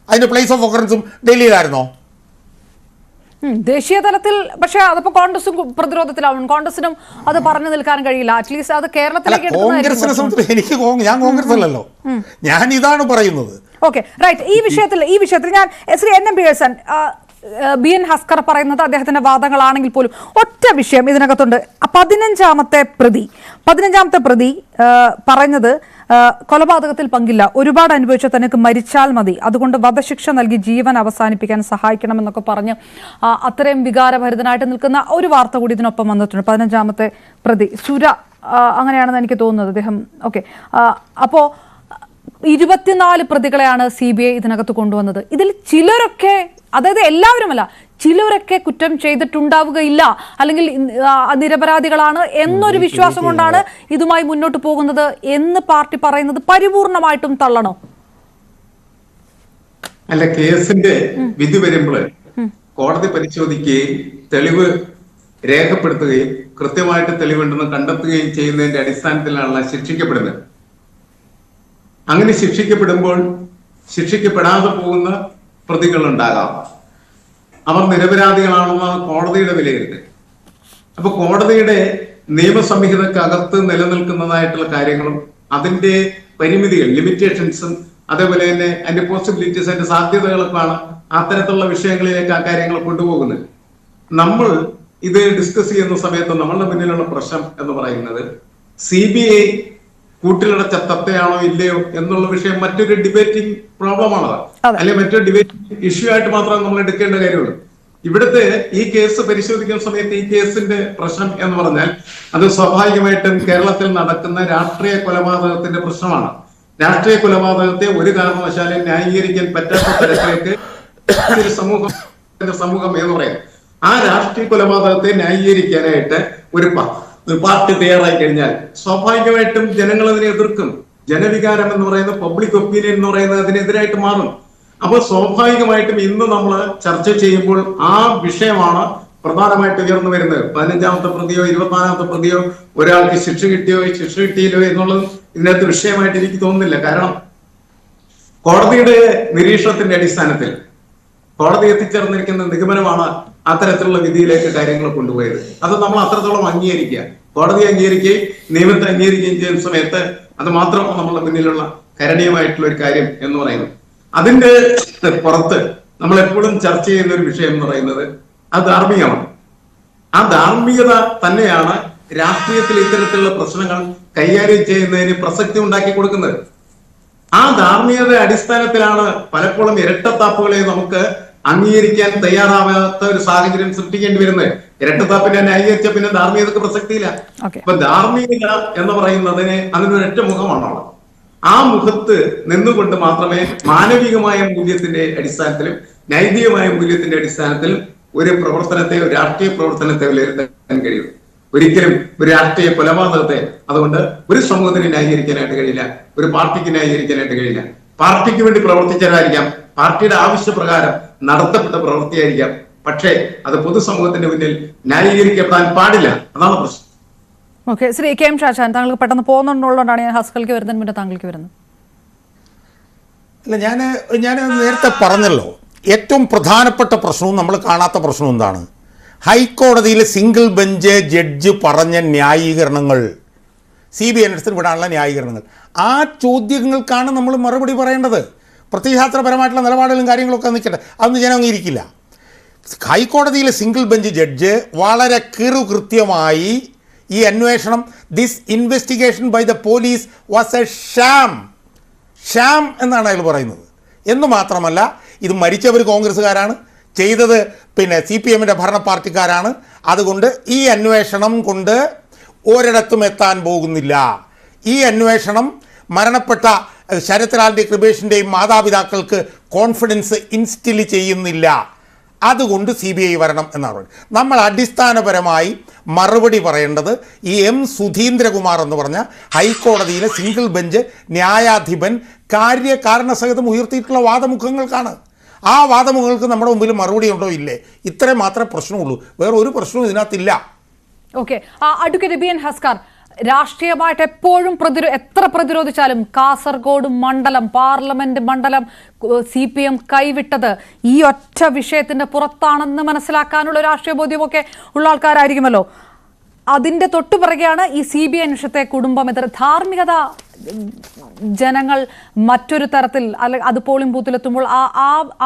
അതിന്റെ പ്ലേസ് ഓഫ് ഒക്കറൻസും ഡൽഹിയിലായിരുന്നോ? ദേശീയ തലത്തിൽ പക്ഷേ അതിപ്പോ കോൺഗ്രസും പ്രതിരോധത്തിലാവും. കോൺഗ്രസിനും അത് പറഞ്ഞു നിൽക്കാൻ കഴിയില്ല. അറ്റ്ലീസ്റ്റ് അത് കേരളത്തിലേക്ക് ഞാൻ കോൺഗ്രസ് അല്ലല്ലോ, ഞാൻ ഇതാണ് പറയുന്നത്. Okay, right. ഈ വിഷയത്തിൽ ഞാൻ Shri NM Pearson, BN Haskar പറയുന്നത് അദ്ദേഹത്തിന്റെ വാദങ്ങളാണെങ്കിൽ പോലും ഒറ്റ വിഷയം ഇതിനകത്തുണ്ട്. 15ാമത്തെ പ്രതി പറഞ്ഞത് കൊലപാതകത്തിൽ പങ്കില്ല, ഒരുപാട് അനുഭവിച്ച തനിക്ക് മരിച്ചാൽ മതി, അതുകൊണ്ട് വധശിക്ഷ നൽകി ജീവൻ അവസാനിപ്പിക്കാൻ സഹായിക്കണമെന്നൊക്കെ പറഞ്ഞ് അത്രയും വികാരഭരിതനായിട്ട് നിൽക്കുന്ന ഒരു വാർത്ത കൂടി ഇതിനൊപ്പം വന്നിട്ടുണ്ട്. 15ാമത്തെ പ്രതി സുര അങ്ങനെയാണെന്ന് എനിക്ക് തോന്നുന്നത് അദ്ദേഹം. ഓക്കെ, അപ്പോൾ 24 പ്രതികളെയാണ് CBI ഇതിനകത്ത് കൊണ്ടുവന്നത്. ഇതിൽ ചിലരൊക്കെ, അതായത് എല്ലാവരുമല്ല, ചിലരൊക്കെ കുറ്റം ചെയ്തിട്ടുണ്ടാവുകയില്ല, അല്ലെങ്കിൽ നിരപരാധികളാണ് എന്നൊരു വിശ്വാസം കൊണ്ടാണ് ഇതുമായി മുന്നോട്ട് പോകുന്നത് എന്ന് പാർട്ടി പറയുന്നത് പരിപൂർണമായിട്ടും തള്ളണോ? അല്ല, കേസിന്റെ വിധി വരുമ്പോൾ കോടതി പരിശോധിക്കുകയും തെളിവ് രേഖപ്പെടുത്തുകയും കൃത്യമായിട്ട് തെളിവുണ്ടെന്ന് കണ്ടെത്തുകയും ചെയ്യുന്നതിന്റെ അടിസ്ഥാനത്തിലാണ് ശിക്ഷിക്കപ്പെടുന്നത്. അങ്ങനെ ശിക്ഷിക്കപ്പെടുമ്പോൾ ശിക്ഷിക്കപ്പെടാതെ പോകുന്ന പ്രതികളുണ്ടാകാം. അവർ നിരപരാധികളാണെന്നാണ് കോടതിയുടെ വിലയിരുത്തൽ. അപ്പൊ കോടതിയുടെ നിയമസംഹിതക്കകത്ത് നിലനിൽക്കുന്നതായിട്ടുള്ള കാര്യങ്ങളും അതിന്റെ പരിമിതികൾ, ലിമിറ്റേഷൻസും, അതേപോലെ തന്നെ അതിന്റെ പോസിബിലിറ്റീസ്, അതിന്റെ സാധ്യതകളൊക്കെയാണ് അത്തരത്തിലുള്ള വിഷയങ്ങളിലേക്ക് ആ കാര്യങ്ങൾ കൊണ്ടുപോകുന്നത്. നമ്മൾ ഇത് ഡിസ്കസ് ചെയ്യുന്ന സമയത്ത് നമ്മളുടെ മുന്നിലുള്ള പ്രശ്നം എന്ന് പറയുന്നത് CBI കൂട്ടിലടച്ച തത്തയാണോ ഇല്ലയോ എന്നുള്ള വിഷയം മറ്റൊരു ഡിബേറ്റിംഗ് പ്രോബ്ലമാണ്, അല്ലെങ്കിൽ മറ്റൊരു ഡിബേറ്റിംഗ് ഇഷ്യൂ ആയിട്ട് മാത്രമേ നമ്മൾ എടുക്കേണ്ട കാര്യമുള്ളൂ. ഇവിടുത്തെ ഈ കേസ് പരിശോധിക്കുന്ന സമയത്ത് ഈ കേസിന്റെ പ്രശ്നം എന്ന് പറഞ്ഞാൽ അത് സ്വാഭാവികമായിട്ടും കേരളത്തിൽ നടക്കുന്ന രാഷ്ട്രീയ കൊലപാതകത്തിന്റെ പ്രശ്നമാണ്. രാഷ്ട്രീയ കൊലപാതകത്തെ ഒരു കാരണവശാലും ന്യായീകരിക്കാൻ പറ്റാത്ത തരത്തിലേക്ക് സമൂഹം എന്ന് പറയാം. ആ രാഷ്ട്രീയ കൊലപാതകത്തെ ന്യായീകരിക്കാനായിട്ട് ഒരു പാർട്ടി തയ്യാറായി കഴിഞ്ഞാൽ സ്വാഭാവികമായിട്ടും ജനങ്ങൾ അതിനെ എതിർക്കും. ജനവികാരം എന്ന് പറയുന്ന പബ്ലിക് ഒപ്പീനിയൻ എന്ന് പറയുന്നത് അതിനെതിരായിട്ട് മാറും. അപ്പൊ സ്വാഭാവികമായിട്ടും ഇന്ന് നമ്മൾ ചർച്ച ചെയ്യുമ്പോൾ ആ വിഷയമാണ് പ്രധാനമായിട്ട് ഉയർന്നു വരുന്നത്. 15ാമത്തെ പ്രതിയോ 24ാമത്തെ പ്രതിയോ ഒരാൾക്ക് ശിക്ഷ കിട്ടിയില്ലോ എന്നുള്ളത് ഇതിനകത്ത് വിഷയമായിട്ട് എനിക്ക് തോന്നുന്നില്ല. കാരണം കോടതിയുടെ നിരീക്ഷണത്തിന്റെ അടിസ്ഥാനത്തിൽ കോടതി എത്തിച്ചേർന്നിരിക്കുന്ന നിഗമനമാണ് അത്തരത്തിലുള്ള വിധിയിലേക്ക് കാര്യങ്ങൾ കൊണ്ടുപോയത്. അത് നമ്മൾ അത്രത്തോളം അംഗീകരിക്കുക, കോടതി അംഗീകരിക്കുകയും നിയമത്തെ അംഗീകരിക്കുകയും ചെയ്യുന്ന സമയത്ത് അത് മാത്രമാണ് നമ്മളുടെ മുന്നിലുള്ള കരണീയമായിട്ടുള്ള ഒരു കാര്യം എന്ന് പറയുന്നത്. അതിന്റെ പുറത്ത് നമ്മൾ എപ്പോഴും ചർച്ച ചെയ്യുന്ന ഒരു വിഷയം എന്ന് പറയുന്നത് അത് ധാർമ്മികമാണ്. ആ ധാർമ്മികത തന്നെയാണ് രാഷ്ട്രീയത്തിൽ ഇത്തരത്തിലുള്ള പ്രശ്നങ്ങൾ കൈകാര്യം ചെയ്യുന്നതിന് പ്രസക്തി ഉണ്ടാക്കി കൊടുക്കുന്നത്. ആ ധാർമ്മികത അടിസ്ഥാനത്തിലാണ് പലപ്പോഴും ഇരട്ടത്താപ്പുകളെ നമുക്ക് അംഗീകരിക്കാൻ തയ്യാറാവാത്ത ഒരു സാഹചര്യം സൃഷ്ടിക്കേണ്ടി വരുന്നത്. ഇരട്ടത്താപ്പിനെ ന്യായീകരിച്ച പിന്നെ ധാർമ്മികതക്ക് പ്രസക്തിയില്ല. അപ്പൊ ധാർമ്മികത എന്ന് പറയുന്നതിന് അതിനൊരൊറ്റ മുഖമാണുള്ളത്. ആ മുഖത്ത് നിന്നുകൊണ്ട് മാത്രമേ മാനവികമായ മൂല്യത്തിന്റെ അടിസ്ഥാനത്തിലും നൈതികമായ മൂല്യത്തിന്റെ അടിസ്ഥാനത്തിലും ഒരു പ്രവർത്തനത്തെ, ഒരു രാഷ്ട്രീയ പ്രവർത്തനത്തെ വിലയിരുത്താൻ കഴിയും. ഒരിക്കലും ഒരു രാഷ്ട്രീയ കൊലപാതകത്തെ അതുകൊണ്ട് ഒരു സമൂഹത്തിന് ന്യായീകരിക്കാനായിട്ട് കഴിയില്ല, ഒരു പാർട്ടിക്ക് ന്യായീകരിക്കാനായിട്ട് കഴിയില്ല. പാർട്ടിക്ക് വേണ്ടി പ്രവർത്തിച്ചവരായിരിക്കാം, പാർട്ടിയുടെ ആവശ്യപ്രകാരം നടത്തപ്പെട്ട പ്രവൃത്തിയായിരിക്കാം, പക്ഷേ അത് പൊതുസമൂഹത്തിന്റെ മുന്നിൽ ന്യായീകരിക്കപ്പെടാൻ പാടില്ല. അതാണ് പ്രശ്നം. ഓക്കെ, ശ്രീ KM ഷാജഹാൻ, താങ്കൾക്ക് പെട്ടെന്ന് പോകുന്നുള്ളതുകൊണ്ടാണ് ഞാൻ ഹസ്കൾക്ക് വരുന്നതിന് മുന്നേ താങ്കൾക്ക് വരുന്നത്. അല്ല, ഞാൻ നേരത്തെ പറഞ്ഞല്ലോ, ഏറ്റവും പ്രധാനപ്പെട്ട പ്രശ്നവും നമ്മൾ കാണാത്ത പ്രശ്നവും എന്താണ്? ഹൈക്കോടതിയിലെ സിംഗിൾ ബെഞ്ച് ജഡ്ജ് പറഞ്ഞ ന്യായീകരണങ്ങൾ, CBI അന്വേഷണത്തിന് വിടാനുള്ള ന്യായീകരണങ്ങൾ, ആ ചോദ്യങ്ങൾക്കാണ് നമ്മൾ മറുപടി പറയേണ്ടത്. പ്രത്യയശാസ്ത്രപരമായിട്ടുള്ള നിലപാടുകളും കാര്യങ്ങളൊക്കെ നിൽക്കട്ടെ, അതൊന്നും ഞാൻ അംഗീകരിക്കില്ല. ഹൈക്കോടതിയിലെ സിംഗിൾ ബെഞ്ച് ജഡ്ജ് വളരെ കൃത്യമായി ഈ അന്വേഷണം, this investigation by the police was a sham എന്നാണ് അയാൾ പറയുന്നത്. എന്ന് മാത്രമല്ല, ഇത് മരിച്ചവർ കോൺഗ്രസ്സുകാരാണ്, ചെയ്തത് CPM-ന്റെ ഭരണ പാർട്ടിക്കാരാണ്. അതുകൊണ്ട് ഈ അന്വേഷണം കൊണ്ട് ഒരിടത്തും എത്താൻ പോകുന്നില്ല. ഈ അന്വേഷണം മരണപ്പെട്ട ശരത് ലാലിൻ്റെ കൃപേഷിൻ്റെയും മാതാപിതാക്കൾക്ക് കോൺഫിഡൻസ് ഇൻസ്റ്റിൽ ചെയ്യുന്നില്ല. അതുകൊണ്ട് CBI വരണം എന്നാണ് പറയുന്നത്. നമ്മൾ അടിസ്ഥാനപരമായി മറുപടി പറയേണ്ടത് ഈ M. സുധീന്ദ്രകുമാർ എന്ന് പറഞ്ഞ ഹൈക്കോടതിയിലെ സിംഗിൾ ബെഞ്ച് ന്യായാധിപൻ കാര്യകാരണസഹിതം ഉയർത്തിയിട്ടുള്ള വാദമുഖങ്ങൾക്കാണ്. ആ വാദമുഖങ്ങൾക്ക് നമ്മുടെ മുമ്പിൽ മറുപടി ഉണ്ടോ ഇല്ലേ? ഇത്രയും മാത്രമേ പ്രശ്നമുള്ളൂ, വേറെ ഒരു പ്രശ്നവും ഇതിനകത്തില്ല. ഓക്കെ, അഡ്വക്കേറ്റ് ബി എൻ ഹസ്കാർ, രാഷ്ട്രീയമായിട്ട് എപ്പോഴും എത്ര പ്രതിരോധിച്ചാലും കാസർഗോഡ് മണ്ഡലം, പാർലമെന്റ് മണ്ഡലം CPM കൈവിട്ടത് ഈ ഒറ്റ വിഷയത്തിന്റെ പുറത്താണെന്ന് മനസ്സിലാക്കാനുള്ള രാഷ്ട്രീയ ബോധ്യമൊക്കെ ഉള്ള ആൾക്കാരായിരിക്കുമല്ലോ. അതിന്റെ തൊട്ടുപിറകെയാണ് ഈ CBI അന്വേഷണത്തെ കുടുംബം എതിർ ധാർമ്മികത ജനങ്ങൾ മറ്റൊരു തരത്തിൽ അത് പോളിംഗ് ബൂത്തിലെത്തുമ്പോൾ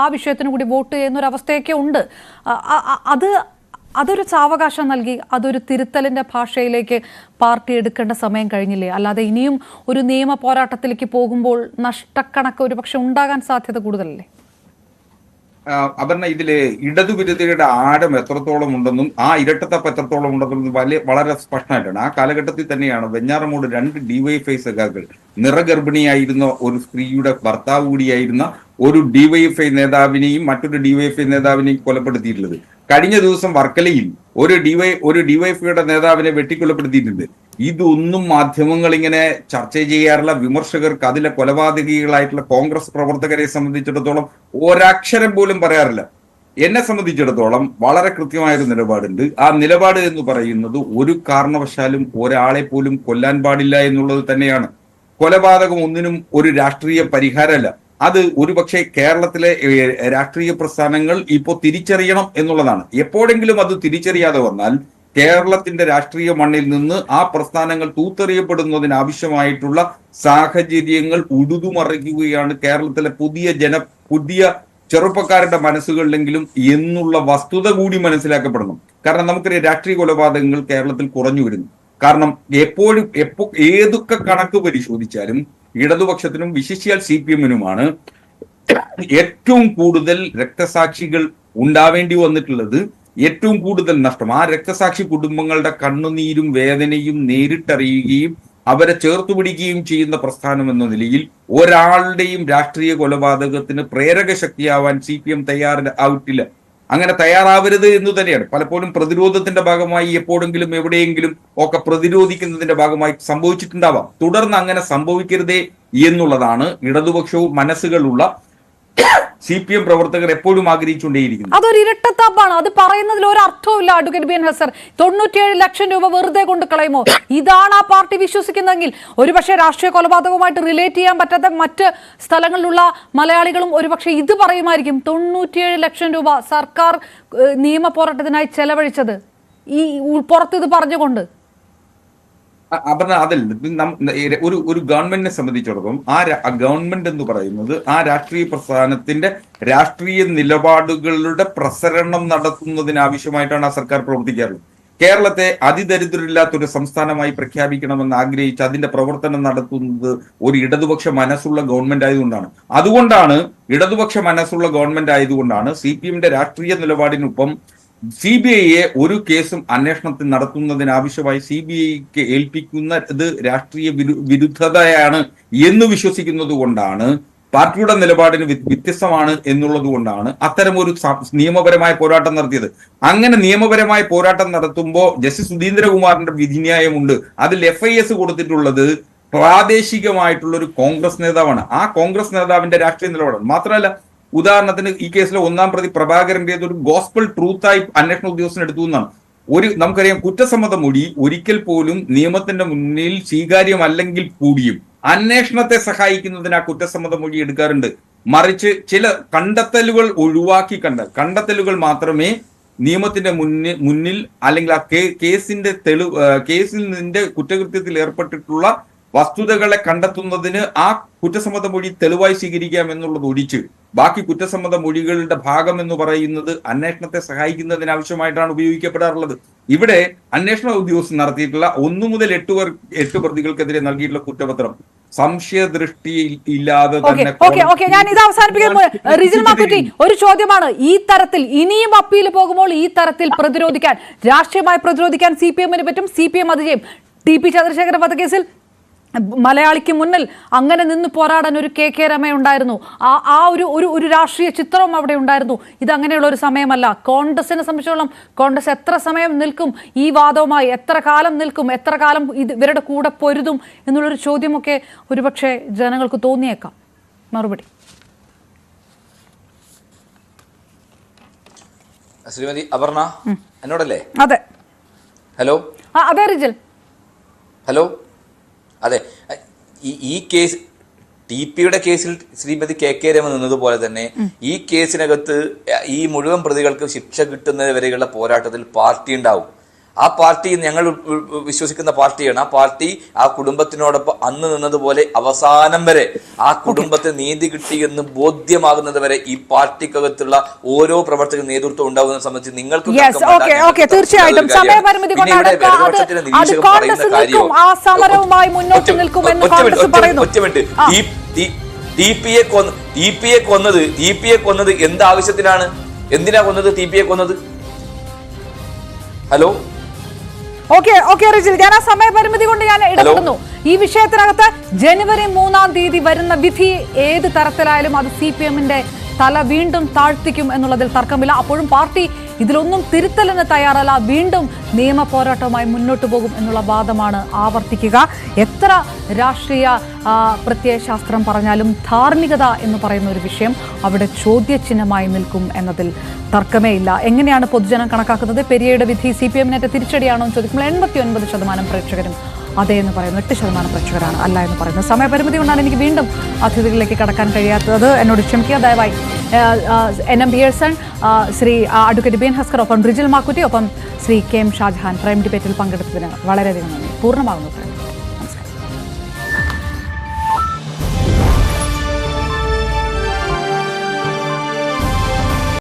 ആ വിഷയത്തിന് കൂടി വോട്ട് ചെയ്യുന്ന ഒരു അവസ്ഥയൊക്കെ ഉണ്ട്. അതൊരു സാവകാശം നൽകി അതൊരു തിരുത്തലിൻ്റെ ഭാഷയിലേക്ക് പാർട്ടി എടുക്കേണ്ട സമയം കഴിഞ്ഞില്ലേ? അല്ലാതെ ഇനിയും ഒരു നിയമ പോരാട്ടത്തിലേക്ക് പോകുമ്പോൾ നഷ്ടക്കണക്ക് ഒരു പക്ഷെ ഉണ്ടാകാൻ സാധ്യത കൂടുതലല്ലേ? അപർണ, ഇതില് ഇടതുവിരുദ്ധയുടെ ആഴം എത്രത്തോളം ഉണ്ടെന്നും ആ ഇരട്ടത്തപ്പ് എത്രത്തോളം ഉണ്ടെന്നും വളരെ സ്പഷ്ടമായിട്ടാണ്. ആ കാലഘട്ടത്തിൽ തന്നെയാണ് വെഞ്ഞാറമൂട് 2 DYFI സഖാക്കൾ, നിറഗർഭിണിയായിരുന്ന ഒരു സ്ത്രീയുടെ ഭർത്താവ് കൂടിയായിരുന്ന ഒരു DYFI നേതാവിനെയും മറ്റൊരു DYFI നേതാവിനെയും കൊലപ്പെടുത്തിയിട്ടുള്ളത്. കഴിഞ്ഞ ദിവസം വർക്കലയിൽ ഒരു DYFIയുടെ നേതാവിനെ വെട്ടിക്കൊലപ്പെടുത്തിയിട്ടുണ്ട്. ഇതൊന്നും മാധ്യമങ്ങൾ ഇങ്ങനെ ചർച്ച ചെയ്യാറില്ല. വിമർശകർക്ക് അതിലെ കൊലപാതകികളായിട്ടുള്ള കോൺഗ്രസ് പ്രവർത്തകരെ സംബന്ധിച്ചിടത്തോളം ഒരക്ഷരം പോലും പറയാറില്ല. എന്നെ സംബന്ധിച്ചിടത്തോളം വളരെ കൃത്യമായൊരു നിലപാടുണ്ട്. ആ നിലപാട് എന്ന് പറയുന്നത് ഒരു കാരണവശാലും ഒരാളെ പോലും കൊല്ലാൻ പാടില്ല എന്നുള്ളത് തന്നെയാണ്. കൊലപാതകം ഒന്നിനും ഒരു രാഷ്ട്രീയ പരിഹാരമല്ല. അത് ഒരുപക്ഷെ കേരളത്തിലെ രാഷ്ട്രീയ പ്രസ്ഥാനങ്ങൾ ഇപ്പോൾ തിരിച്ചറിയണം എന്നുള്ളതാണ്. എപ്പോഴെങ്കിലും അത് തിരിച്ചറിയാതെ വന്നാൽ കേരളത്തിന്റെ രാഷ്ട്രീയ മണ്ണിൽ നിന്ന് ആ പ്രസ്ഥാനങ്ങൾ തൂത്തെറിയപ്പെടുന്നതിന് ആവശ്യമായിട്ടുള്ള സാഹചര്യങ്ങൾ ഉടുതുമറിക്കുകയാണ് കേരളത്തിലെ പുതിയ ചെറുപ്പക്കാരുടെ മനസ്സുകളിലെങ്കിലും എന്നുള്ള വസ്തുത കൂടി മനസ്സിലാക്കപ്പെടണം. കാരണം നമുക്കറിയാം, രാഷ്ട്രീയ കൊലപാതകങ്ങൾ കേരളത്തിൽ കുറഞ്ഞു വരുന്നു. കാരണം ഏതൊക്കെ കണക്ക് പരിശോധിച്ചാലും ഇടതുപക്ഷത്തിനും വിശിഷ്യാൽ CPM-നുമാണ് ഏറ്റവും കൂടുതൽ രക്തസാക്ഷികൾ ഉണ്ടാവേണ്ടി വന്നിട്ടുള്ളത്, ഏറ്റവും കൂടുതൽ നഷ്ടം. ആ രക്തസാക്ഷി കുടുംബങ്ങളുടെ കണ്ണുനീരും വേദനയും നേരിട്ടറിയുകയും അവരെ ചേർത്തു പിടിക്കുകയും ചെയ്യുന്ന പ്രസ്ഥാനം എന്ന നിലയിൽ ഒരാളുടെയും രാഷ്ട്രീയ കൊലപാതകത്തിന് പ്രേരക ശക്തിയാവാൻ CPM തയ്യാറായിട്ടില്ല. അങ്ങനെ തയ്യാറാവരുത് എന്ന് തന്നെയാണ്. പലപ്പോഴും പ്രതിരോധത്തിന്റെ ഭാഗമായി എപ്പോഴെങ്കിലും എവിടെയെങ്കിലും ഒക്കെ പ്രതിരോധിക്കുന്നതിന്റെ ഭാഗമായി സംഭവിച്ചിട്ടുണ്ടാവാം. തുടർന്ന് അങ്ങനെ സംഭവിക്കരുതേ എന്നുള്ളതാണ് ഇടതുപക്ഷവും മനസ്സുകളുള്ള CPM പ്രവർത്തകർ എപ്പോഴും ആഗ്രഹിച്ചുകൊണ്ടേയിരിക്കുന്നു. അതൊരു ഇരട്ടത്താപ്പാണ്. അത് പറയുന്നതിൽ ഒരു അർത്ഥവുമില്ല. അഡ്വക്കേറ്റ് ബി എൻ ഹസർ, 97 ലക്ഷം രൂപ വെറുതെ കൊണ്ട് കളയുമോ? ഇതാണ് ആ പാർട്ടി വിശ്വസിക്കുന്നതെങ്കിൽ ഒരുപക്ഷെ രാഷ്ട്രീയ കൊലപാതകവുമായിട്ട് റിലേറ്റ് ചെയ്യാൻ പറ്റാത്ത മറ്റ് സ്ഥലങ്ങളിലുള്ള മലയാളികളും ഒരുപക്ഷെ ഇത് പറയുമായിരിക്കും. 97 ലക്ഷം രൂപ സർക്കാർ നിയമ പോരാട്ടത്തിനായി ചെലവഴിച്ചത് ഈ പുറത്ത് ഇത് പറഞ്ഞുകൊണ്ട്. അപർണ, അതല്ല, ഒരു ഗവൺമെന്റിനെ സംബന്ധിച്ചിടത്തോളം ആ ഗവൺമെന്റ് എന്ന് പറയുന്നത് ആ രാഷ്ട്രീയ പ്രസ്ഥാനത്തിന്റെ രാഷ്ട്രീയ നിലപാടുകളുടെ പ്രസരണം നടത്തുന്നതിന് ആവശ്യമായിട്ടാണ് ആ സർക്കാർ പ്രവർത്തിക്കാറുള്ളത്. കേരളത്തെ അതിദരിദ്രരില്ലാത്തൊരു സംസ്ഥാനമായി പ്രഖ്യാപിക്കണമെന്ന് ആഗ്രഹിച്ച് അതിന്റെ പ്രവർത്തനം നടത്തുന്നത് ഒരു ഇടതുപക്ഷ മനസ്സുള്ള ഗവൺമെന്റ് ആയതുകൊണ്ടാണ്. ഇടതുപക്ഷ മനസ്സുള്ള ഗവൺമെന്റ് ആയതുകൊണ്ടാണ് CPM-ന്റെ രാഷ്ട്രീയ നിലപാടിനൊപ്പം CBI-യെ ഒരു കേസും അന്വേഷണത്തിൽ നടത്തുന്നതിനാവശ്യമായി CBI-ക്ക് ഏൽപ്പിക്കുന്നത് രാഷ്ട്രീയ വിരുദ്ധതയാണ് എന്ന് വിശ്വസിക്കുന്നത് കൊണ്ടാണ്, പാർട്ടിയുടെ നിലപാടിന് വ്യത്യസ്തമാണ് എന്നുള്ളത് കൊണ്ടാണ് അത്തരമൊരു നിയമപരമായ പോരാട്ടം നടത്തിയത്. അങ്ങനെ നിയമപരമായ പോരാട്ടം നടത്തുമ്പോൾ ജസ്റ്റിസ് സുധീന്ദ്രകുമാറിന്റെ വിധിന്യായമുണ്ട്. അതിൽ FIS കൊടുത്തിട്ടുള്ളത് പ്രാദേശികമായിട്ടുള്ള ഒരു കോൺഗ്രസ് നേതാവാണ്. ആ കോൺഗ്രസ് നേതാവിന്റെ രാഷ്ട്രീയ നിലപാടാണ്. മാത്രമല്ല, ഉദാഹരണത്തിന് ഈ കേസിലെ 1-ാം പ്രതി പ്രഭാകരന്റെ ഒരു ഗോസ്പൽ ട്രൂത്തായി അന്വേഷണ ഉദ്യോഗസ്ഥൻ എടുത്തു എന്നാണ്. നമുക്കറിയാം, കുറ്റസമ്മത മൊഴി ഒരിക്കൽ പോലും നിയമത്തിന്റെ മുന്നിൽ സ്വീകാര്യമല്ലെങ്കിൽ കൂടിയും അന്വേഷണത്തെ സഹായിക്കുന്നതിന് ആ കുറ്റസമ്മത മൊഴി എടുക്കാറുണ്ട്. മറിച്ച് ചില കണ്ടെത്തലുകൾ കണ്ടെത്തലുകൾ മാത്രമേ നിയമത്തിന്റെ മുന്നിൽ അല്ലെങ്കിൽ ആ കേസിൽ നിന്റെ കുറ്റകൃത്യത്തിൽ ഏർപ്പെട്ടിട്ടുള്ള വസ്തുതകളെ കണ്ടെത്തുന്നതിന് ആ കുറ്റസമ്മത മൊഴി തെളിവായി സ്വീകരിക്കാം എന്നുള്ളത് ഒഴിച്ച് ബാക്കി കുറ്റസമ്മത മൊഴികളുടെ ഭാഗം എന്ന് പറയുന്നത് അന്വേഷണത്തെ സഹായിക്കുന്നതിന് ആവശ്യമായിട്ടാണ് ഉപയോഗിക്കപ്പെടാറുള്ളത്. ഇവിടെ അന്വേഷണ ഉദ്യോഗസ്ഥർ നടത്തിയിട്ടുള്ള 1 മുതൽ 8 പ്രതികൾക്കെതിരെ നൽകിയിട്ടുള്ള കുറ്റപത്രം സംശയദൃഷ്ടി ഇല്ലാതെ തന്നെ ഞാൻ ഇത് അവസാനിപ്പിക്കാൻ റിജിൽ മാക്കുറ്റി ഒരു ചോദ്യമാണ്. ഈ തരത്തിൽ ഇനിയും അപ്പീൽ പോകുമ്പോൾ ഈ തരത്തിൽ പ്രതിരോധിക്കാൻ, രാഷ്ട്രീയമായി പ്രതിരോധിക്കാൻ CPM-ന് പറ്റും. CPM അത് ചെയ്യും. TP ചന്ദ്രശേഖരൻ വധക്കേസിൽ മലയാളിക്ക് മുന്നിൽ അങ്ങനെ നിന്ന് പോരാടാൻ ഒരു KK രമ ഉണ്ടായിരുന്നു. ആ ഒരു രാഷ്ട്രീയ ചിത്രവും അവിടെ ഉണ്ടായിരുന്നു. ഇതങ്ങനെയുള്ള ഒരു സമയമല്ല. കോൺഗ്രസിനെ സംബന്ധിച്ചോളം കോൺഗ്രസ് എത്ര സമയം നിൽക്കും ഈ വാദവുമായി, എത്ര കാലം നിൽക്കും, എത്ര കാലം ഇവരുടെ കൂടെ പൊരുതും എന്നുള്ളൊരു ചോദ്യമൊക്കെ ഒരുപക്ഷെ ജനങ്ങൾക്ക് തോന്നിയേക്കാം. മറുപടി ശ്രീമതി അപർണ എന്നോടല്ലേ? അതെ. ഹലോ. അതെ റിജിൽ. ഹലോ. അതെ, ഈ കേസ് TP-യുടെ കേസിൽ ശ്രീമതി KK രമ നിന്നതുപോലെ തന്നെ ഈ കേസിനകത്ത് ഈ മുഴുവൻ പ്രതികൾക്ക് ശിക്ഷ കിട്ടുന്നത് വരെയുള്ള പോരാട്ടത്തിൽ പാർട്ടി ഉണ്ടാവും. ആ പാർട്ടി ഞങ്ങൾ വിശ്വസിക്കുന്ന പാർട്ടിയാണ്. ആ പാർട്ടി ആ കുടുംബത്തിനോടൊപ്പം അന്ന് നിന്നതുപോലെ അവസാനം വരെ ആ കുടുംബത്തിന് നീതി കിട്ടിയെന്ന് ബോധ്യമാകുന്നത് വരെ ഈ പാർട്ടിക്കകത്തുള്ള ഓരോ പ്രവർത്തക നേതൃത്വം ഉണ്ടാവുന്നതിനെ സംബന്ധിച്ച് നിങ്ങൾക്ക് തീർച്ചയായിട്ടും സമയപരിമിതി TP-യെ കൊന്നത് എന്താവശ്യത്തിനാണ്? എന്തിനാ കൊന്നത് TP-യെ കൊന്നത്? ഹലോ. ഓക്കെ റിജിൽ, ഞാൻ ആ സമയപരിമിതി കൊണ്ട് ഞാൻ ഇടപെടുന്നു. ഈ വിഷയത്തിനകത്ത് ജനുവരി 3-ാം തീയതി വരുന്ന വിധി ഏത് തരത്തിലായാലും അത് CPM-ന്റെ തല വീണ്ടും താഴ്ത്തിക്കും എന്നുള്ളതിൽ തർക്കമില്ല. അപ്പോഴും പാർട്ടി ഇതിലൊന്നും തിരുത്തലിന് തയ്യാറല്ല. വീണ്ടും നിയമ പോരാട്ടവുമായി മുന്നോട്ട് പോകും എന്നുള്ള വാദമാണ് ആവർത്തിക്കുക. എത്ര രാഷ്ട്രീയ പ്രത്യയശാസ്ത്രം പറഞ്ഞാലും ധാർമ്മികത എന്ന് പറയുന്ന ഒരു വിഷയം അവിടെ ചോദ്യചിഹ്നമായി നിൽക്കും എന്നതിൽ തർക്കമേ ഇല്ല. എങ്ങനെയാണ് പൊതുജനം കണക്കാക്കുന്നത്? പെരിയയുടെ വിധി CPM-നേറ്റ തിരിച്ചടിയാണോ എന്ന് ചോദിക്കുമ്പോൾ 89% പ്രേക്ഷകരും അതെ എന്ന് പറയുന്നു. 8% പ്രേക്ഷകരാണ് അല്ല എന്ന് പറയുന്നത്. സമയപരിമിതി കൊണ്ടാണ് എനിക്ക് വീണ്ടും അതിഥികളിലേക്ക് കടക്കാൻ കഴിയാത്തത്. എന്നോട് ക്ഷമിക്കുക ദയവായി. NM Pearson, Shri advocate bin Haskar, ഒപ്പം റിജിൽ മാക്കുറ്റി, ഒപ്പം ശ്രീ KM ഷാജഹാൻ പ്രൈം ഡിബേറ്റിൽ പങ്കെടുത്തതിന് വളരെയധികം നന്ദി. പൂർണ്ണമാകുന്നു.